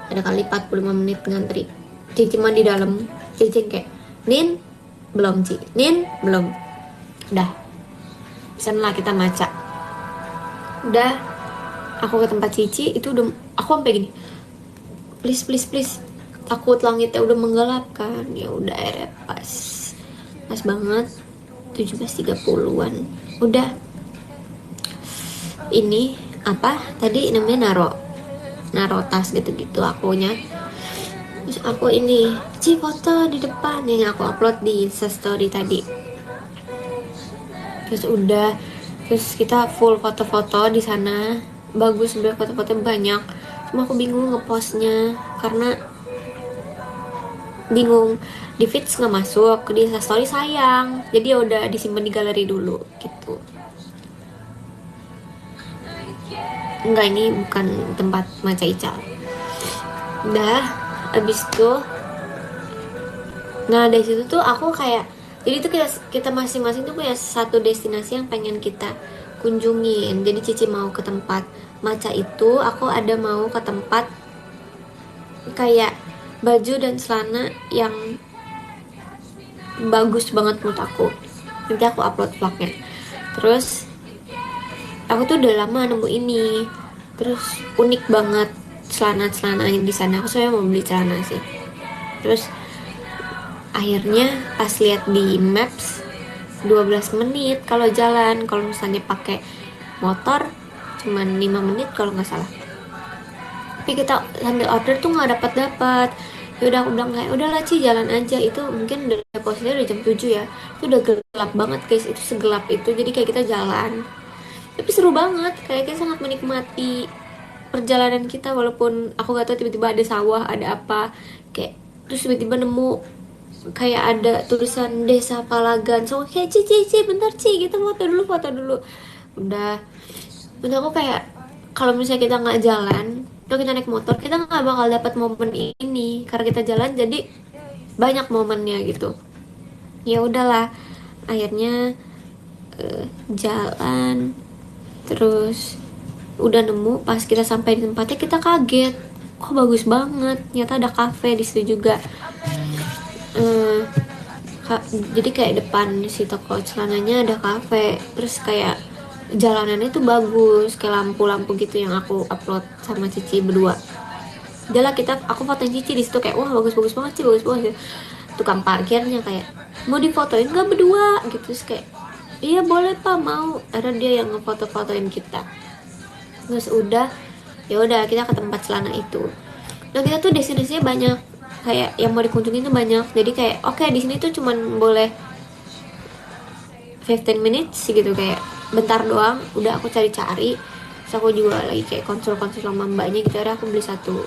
ada kali 45 menit ngantri. Cici mah di dalam, Cici kayak, Nin belum, Nin belum. Udah, sana kita maca. Udah, aku ke tempat Cici itu udah, aku sampai gini, please, takut langitnya udah menggelap kan. Ya udah, akhirnya pas banget 17.30-an. Udah, ini apa tadi namanya, naro tas gitu akunya. Terus aku ini foto di depan yang aku upload di Instastory tadi. Terus kita full foto-foto di sana, bagus sebenarnya, foto-foto banyak. Cuma aku bingung ngepostnya karena bingung di feeds nggak masuk, di Instastory sayang. Jadi ya udah disimpan di galeri dulu gitu. Enggak, ini bukan tempat maca ical. Udah, abis itu, nah dari situ tuh aku kayak, jadi tuh kita masing-masing tuh punya satu destinasi yang pengen kita kunjungin. Jadi Cici mau ke tempat maca itu, aku ada mau ke tempat kayak baju dan celana yang bagus banget menurut aku. Nanti aku upload vlognya. Terus aku tuh udah lama nemu ini, terus unik banget celana-celana di sana. Aku soalnya mau beli celana sih. Terus akhirnya pas lihat di maps 12 menit kalau jalan, kalau misalnya pakai motor cuman 5 menit kalau nggak salah. Tapi kita sambil order tuh nggak dapat. Ya udah aku bilang kayak udahlah Ci, jalan aja. Itu mungkin udah posisinya udah jam 7 ya, itu udah gelap banget guys, itu segelap itu. Jadi kayak kita jalan, tapi seru banget, kayak kita sangat menikmati perjalanan kita. Walaupun aku gak tahu tiba-tiba ada sawah, ada apa, kayak terus tiba-tiba nemu kayak ada tulisan desa Palagan. So kayak Ci bentar Ci, kita foto dulu. Udah aku kayak kalau misalnya kita nggak jalan, kalau kita naik motor, kita nggak bakal dapat momen ini. Karena kita jalan jadi banyak momennya gitu. Ya udahlah, akhirnya jalan. Terus udah nemu, pas kita sampai di tempatnya kita kaget, kok bagus banget, ternyata ada kafe di situ juga. Jadi kayak depan si toko celananya ada kafe, terus kayak jalanannya tuh bagus, kayak lampu-lampu gitu yang aku upload sama Cici berdua. Udahlah aku fotoin Cici di situ kayak wah bagus banget sih, bagus banget. Tukang parkirnya kayak mau difotoin nggak berdua gitu, terus kayak iya boleh Pak, mau. Ada dia yang ngefoto-fotoin kita. Terus ya udah kita ke tempat celana itu. Nah kita tuh destinasinya banyak, kayak yang mau dikunjungi tuh banyak. Jadi kayak oke, di sini tuh cuman boleh 15 minutes gitu, kayak bentar doang. Udah aku cari-cari, terus aku juga lagi kayak konsul sama mbaknya gitu. Ada aku beli satu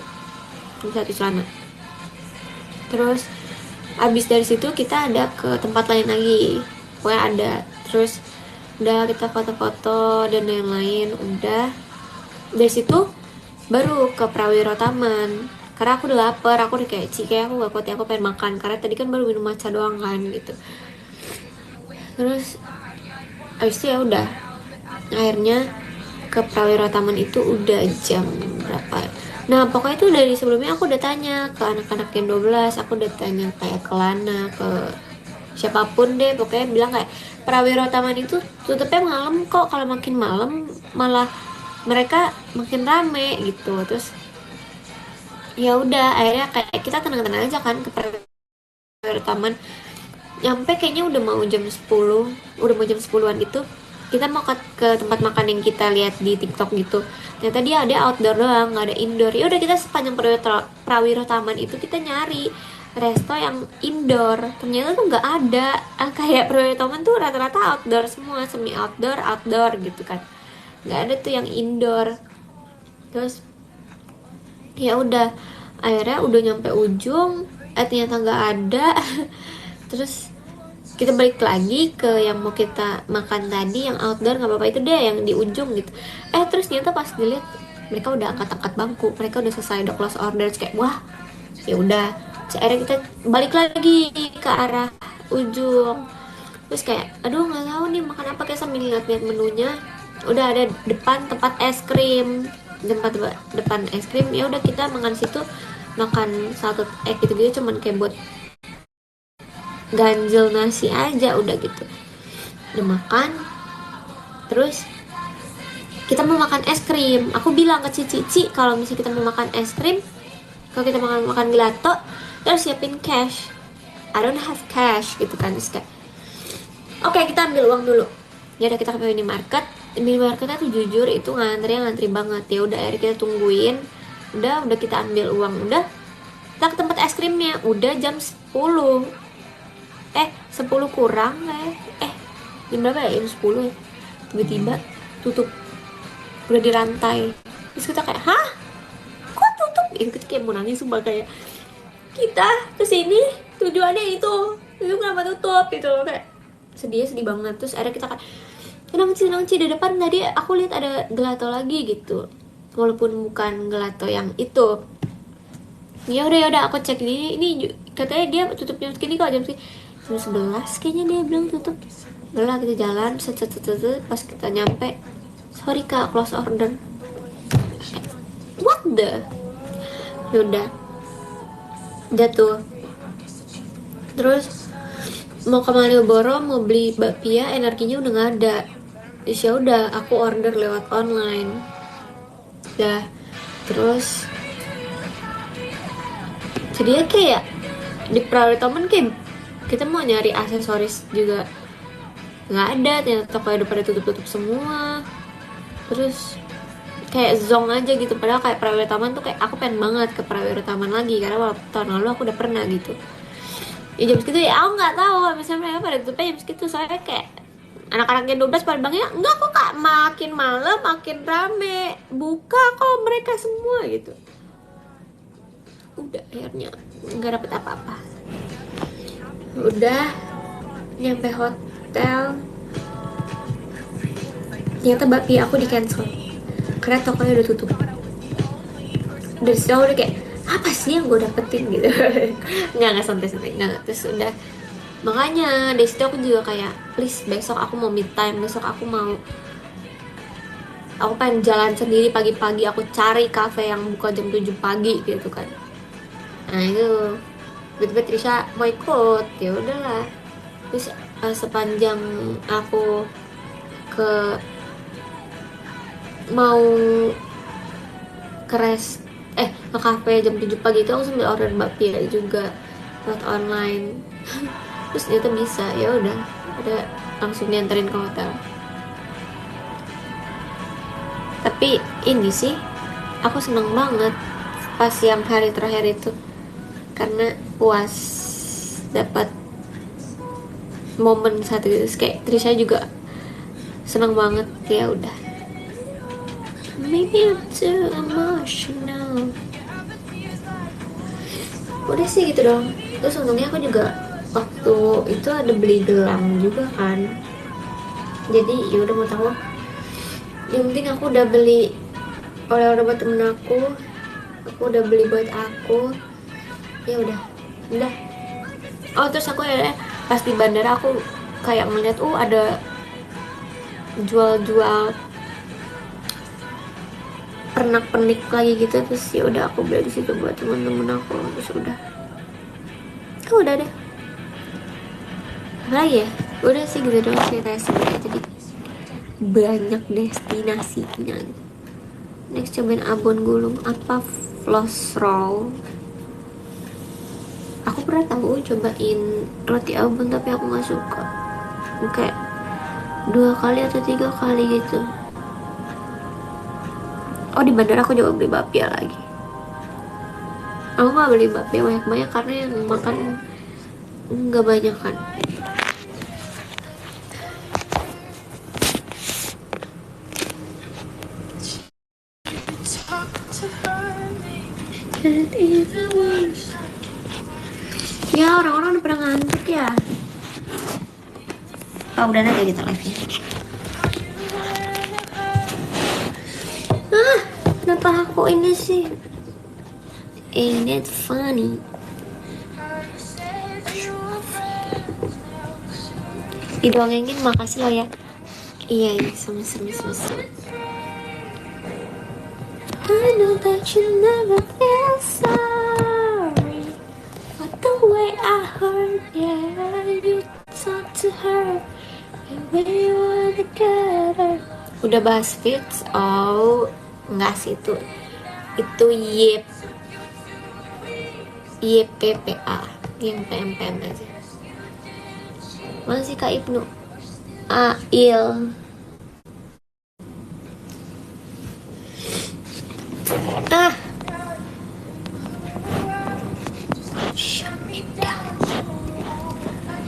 celana. Terus abis dari situ kita ada ke tempat lain lagi, pokoknya ada. Terus udah kita foto-foto dan lain-lain. Udah dari situ baru ke Prawiro Taman, karena aku udah lapar. Aku udah kayak kayak aku gak kuat ya, aku pengen makan karena tadi kan baru minum matcha doang kan gitu. Terus abis itu ya udah, akhirnya ke Prawiro Taman itu udah jam berapa. Nah pokoknya itu dari sebelumnya aku udah tanya ke anak-anak yang 12, aku udah tanya kayak ke Lana, ke siapapun deh, pokoknya bilang kayak Prawiro Taman itu tutupnya malam kok, kalau makin malam malah mereka makin rame gitu. Terus ya udah akhirnya kayak kita tenang-tenang aja kan ke Prawiro Taman. Nyampe kayaknya udah mau jam 10, udah mau jam 10-an gitu. Kita mau ke tempat makan yang kita lihat di TikTok gitu. Ternyata dia ada outdoor doang, nggak ada indoor. Ya udah kita sepanjang Prawiro Taman itu kita nyari resto yang indoor. Ternyata tuh nggak ada. Kayak Prawiro Taman tuh rata-rata outdoor semua, semi outdoor gitu kan. Nggak ada tuh yang indoor. Terus ya udah akhirnya udah nyampe ujung, ternyata nggak ada. Terus kita balik lagi ke yang mau kita makan tadi, yang outdoor nggak apa-apa itu deh, yang di ujung gitu. Terus ternyata pas dilihat mereka udah angkat-angkat bangku, mereka udah selesai, udah close order. Terus kayak wah ya udah, akhirnya kita balik lagi ke arah ujung. Terus kayak aduh nggak tahu nih makan apa, kayak sambil lihat-lihat menunya. Udah ada depan tempat es krim, depan es krim. Ya udah kita makan situ, makan satu gitu cuman kayak buat ganjel nasi aja udah gitu. Udah makan, terus kita mau makan es krim. Aku bilang ke Cici, kalau misalnya kita mau makan es krim, kalau kita makan gelato, terus siapin cash. I don't have cash gitu kan. Oke, kita ambil uang dulu. Ya udah kita ke minimarketnya tuh jujur itu ngantri banget. Ya udah akhirnya kita tungguin. Udah kita ambil uang. Udah kita ke tempat es krimnya. Udah jam 10 kurang jam berapa ya, jam 10 ya, tiba-tiba tutup, udah dirantai. Terus kita kayak hah, kok tutup? Kita kayak mau nangis, sumpah, kayak kita kesini tujuannya itu kenapa tutup gitu loh, kayak sedih banget. Terus akhirnya kita kayak tenang Ci, di depan tadi aku lihat ada gelato lagi gitu, walaupun bukan gelato yang itu. Ya udah aku cek ini katanya dia tutup jam segini kok, jam segini. jam 11 kayaknya dia bilang tutup. Udah lah kita jalan, set, set, set, set, set. Pas kita nyampe, sorry kak, close order. What the? Yaudah, jatuh. Terus mau ke Malioboro mau beli bakpia, energinya udah nggak ada. Terus ya udah, aku order lewat online. Dah, terus jadinya kayak di Prawirotaman kayak kita mau nyari aksesoris juga nggak ada, ternyata toko udah pada tutup-tutup semua. Terus kayak zong aja gitu, padahal kayak Prawirotaman tuh kayak aku pengen banget ke Prawirotaman lagi karena waktu tahun lalu aku udah pernah gitu. Ya jam segitu ya aku nggak tahu misalnya mereka pada tutupnya jam segitu, soalnya kayak anak-anaknya 12 pada bilangnya enggak kok kak, makin malam makin rame buka kalau mereka semua gitu. Udah akhirnya nggak dapet apa-apa. Udah nyampe hotel, ternyata bakpia aku di cancel karena tokonya udah tutup. Dari situ aku udah kayak apa sih yang gue dapetin gitu. nggak santai-santai nggak. Terus udah, makanya dari situ aku juga kayak please besok aku mau me time, besok aku pengen jalan sendiri pagi-pagi, aku cari cafe yang buka jam 7 pagi gitu kan. Nah itu tiba-tiba Trisha mau ikut, ya udahlah. Terus sepanjang aku ke mau ke cafe jam 7 pagi itu aku sambil order bakpia juga lewat online. Terus ternyata bisa, ya udah ada langsung dianterin ke hotel. Tapi ini sih aku seneng banget pas yang hari terakhir itu karena puas dapat momen saat itu. Terus kayak Trisha juga seneng banget, ya udah. Maybe I'm too emotional. Udah sih gitu dong. Terus untungnya aku juga waktu itu ada beli gelang juga kan. Jadi ya udah, mau tahu, yang penting aku udah beli oleh-oleh buat temen aku udah beli buat aku. Ya udah. Oh terus aku ya pas di bandara aku kayak melihat ada jual-jual pernak-pernik lagi gitu. Terus ya udah aku beli di situ buat temen-temen aku. Terus udah deh. Apa lagi ya? Udah sih gitu doang sih sebenarnya. Jadi banyak destinasinya gitu. Next cobain abon gulung apa floss roll. Aku pernah tahu cobain roti abon tapi aku nggak suka. Kayak 2 kali atau 3 kali gitu. Oh di bandara aku coba beli bakpia lagi. Aku nggak beli bakpia banyak-banyak karena yang makan nggak banyak kan. Ya orang-orang udah pada ngantuk ya. Oh udah aja kita live-nya. Kenapa aku ini sih? Ain't it funny? Didongengin, makasih lo ya. Iya sama-sama. I know that you never feel sorry for the way I hurt. Yeah, you talk to her the way you wanna get her. Udah bahas fits? Oh, enggak sih itu YPPA yang PM aja. Masih Kak Ibnu Ail.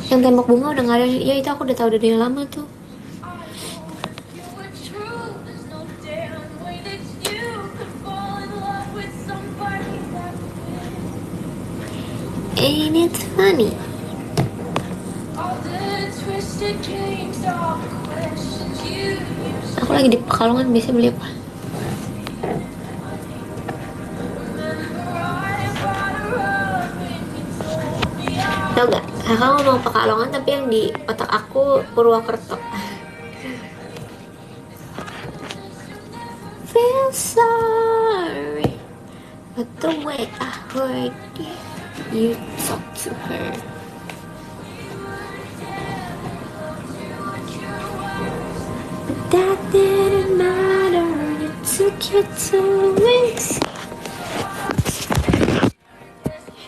Yang tembok bunga udah nggak ada. Ya itu aku udah tahu dari lama tuh. Ain't it funny? Aku lagi di Pekalongan, biasa beli apa? Tau gak? Kakak ngomong Pekalongan tapi yang di otak aku Purwokerto. Feel sorry but the way I heard you talk to her. But that didn't matter. It took you 2 weeks.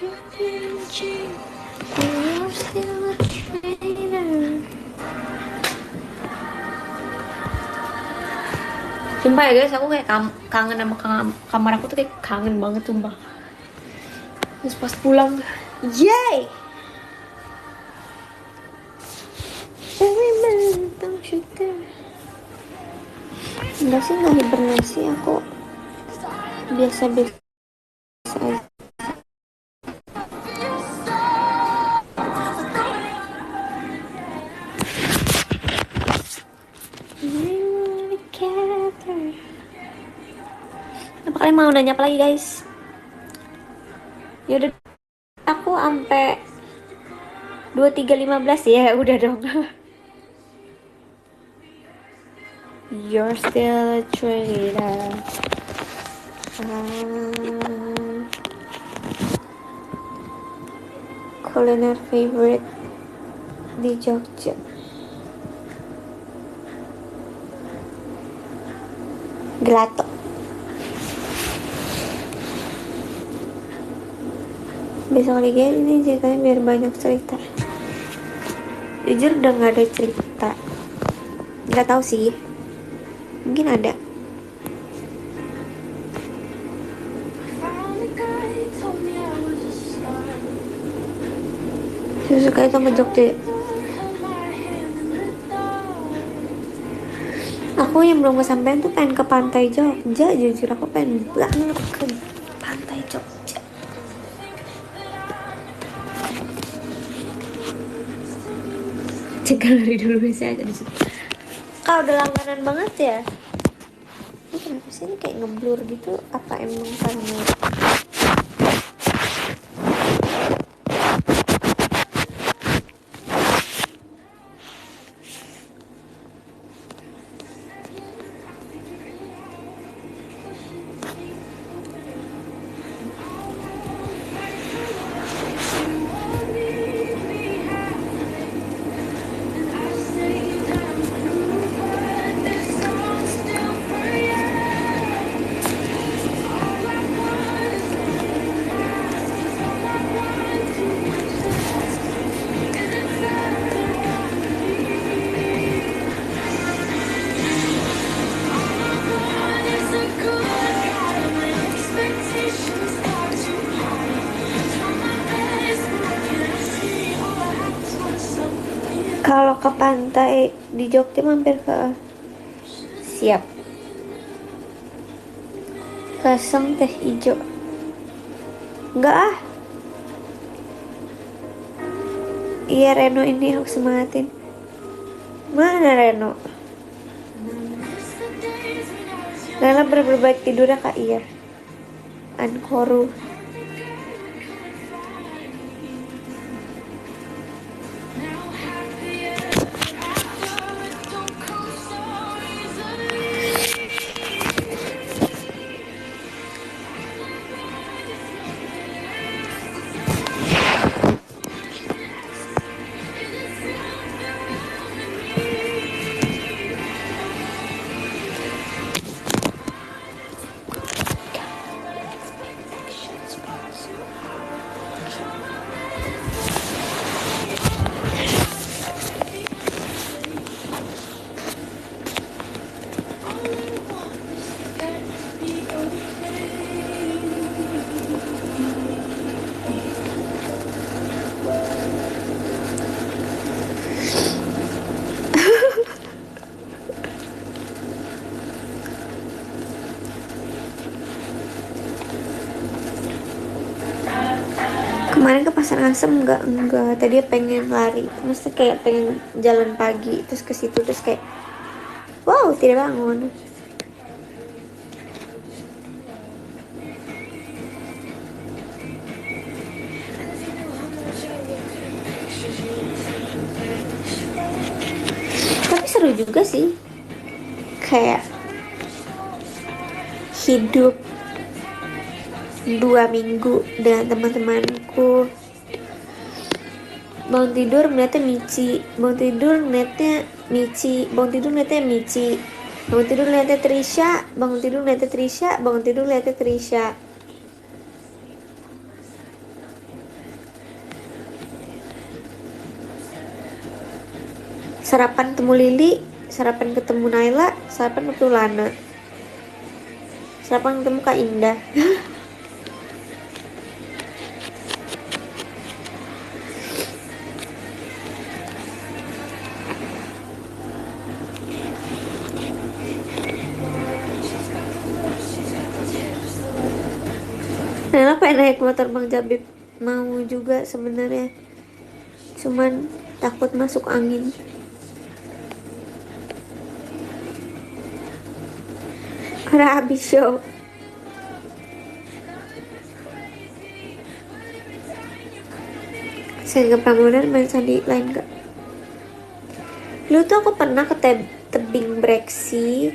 You didn't change. You're still a traitor. Sumpah ya guys, aku kayak kangen sama kamar aku tuh, kayak kangen banget sumpah. Terus pas pulang, yay! Every man don't you dare. Enggak sih, nggak hibernasi, aku biasa-biasa aja. Apa kalian mau nanya apa lagi guys? Yaudah, aku sampai 23.15 ya, udah dong. You're still a traitor. Kuliner favorite di Jogja. Gelato. Besok lagi ini ceritanya biar banyak cerita. Jujur udah nggak ada cerita. Nggak tahu sih. Mungkin ada. Saya suka itu sama Jogja. Aku yang belum kesampaian tuh pengen ke pantai Jogja. Jujur aku pengen banget ke pantai Jogja. Cekal dari dulu bisa aja disitu. Kau udah langganan banget ya. Ini kenapa sih ini kayak ngeblur gitu? Apa emang karena kalau ke pantai di Jogja mampir ke siap Keseng teh ijo. Enggak ah. Iya Reno ini aku semangatin. Mana Reno? Rela berbaik tidur ya Kak Iya. Ankoru. Kemarin ke Pasar Ngasem enggak, tadi pengen lari, maksudnya kayak pengen jalan pagi, terus ke situ terus kayak wow tidak bangun. seru juga sih, kayak hidup 2 minggu dengan teman-temanku. Bangun tidur ngeliatnya Michi, bangun tidur ngeliatnya Michi, bangun tidur ngeliatnya Michi, bangun tidur ngeliatnya Trisha, bangun tidur ngeliatnya Trisha, bangun tidur ngeliatnya Trisha. Sarapan ketemu Lili, sarapan ketemu Naila, sarapan ketemu Lana, sarapan ketemu Kak Indah. Naila pengen naik motor Bang Jabib, mau juga sebenarnya, cuman takut masuk angin. Udah habis show. Saya ke Pramudan main sandi lain gak? Dulu tuh aku pernah ke tebing Breksi,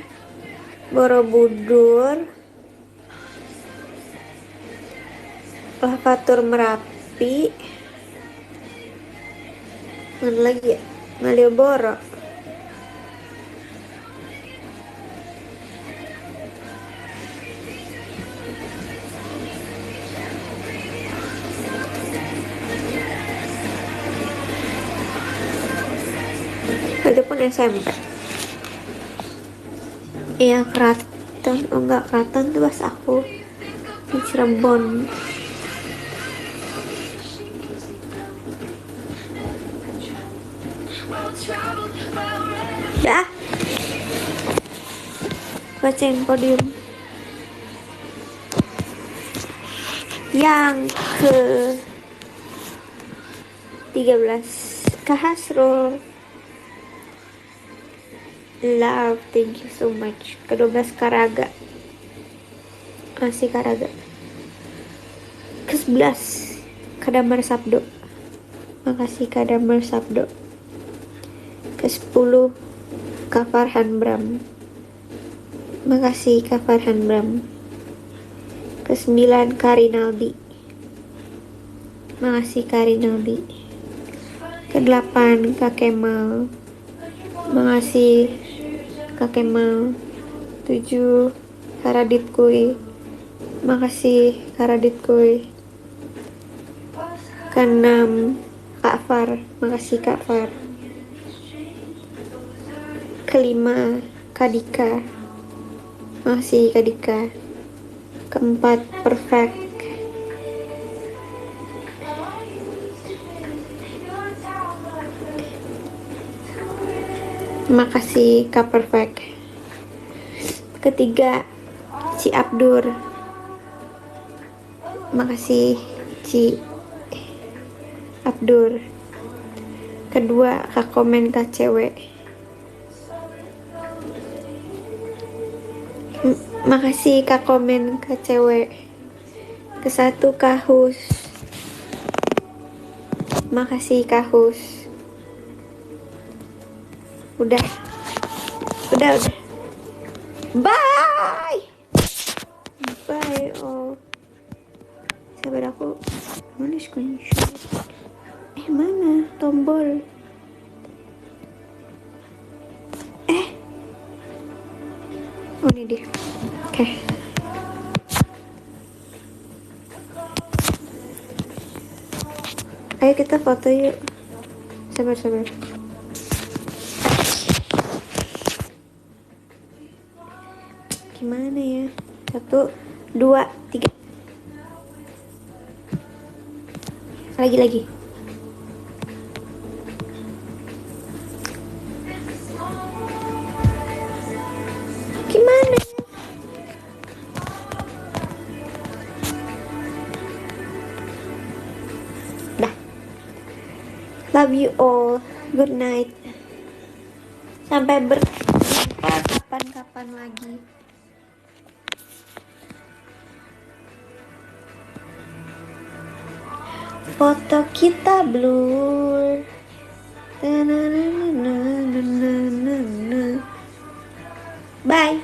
Borobudur, Lavatur Merapi, mana lagi ya? Malioboro. Itu pun SMP. Iya, Kraton. Oh enggak, Kraton tuh pas aku di Cirebon. Dah, bacain podium yang ke 13. Kak Hasrul, love, thank you so much. Ke-12 Karaga, masih Karaga. Ke-11 Kadamar Sabdo, makasih Kadamar Sabdo. Ke-10 Kak Farhan Bram, makasih Kak Farhan Bram. Ke-9 Karinaldi, makasih Karinaldi. Ke-8 Kak Kemal, makasih Kak Kemal. 7 Karadit Kuy, makasih Karadit Kuy. Ke-6 Kak Far, makasih Kak Far. Ke-5 Kak Dika, makasih Kak Dika. Ke-4 Perfect, makasih Kak Perfect. Ke-3 Ci Abdur, makasih Ci Abdur. Kedua Kak Komen Kak Cewek, makasih Kak Komen Kak Cewek. Ke-1 Kak Hus, makasih Kak Hus. Udah. Bye. Oh, sabar aku. Mana screenshot? Mana tombol? Oh, ini dia. Oke. Ayo kita foto yuk. Sabar. Gimana ya? 1, 2, 3. Lagi. Gimana? Dah. Love you all. Good night. Sampai kapan-kapan lagi. Foto kita blur. Bye.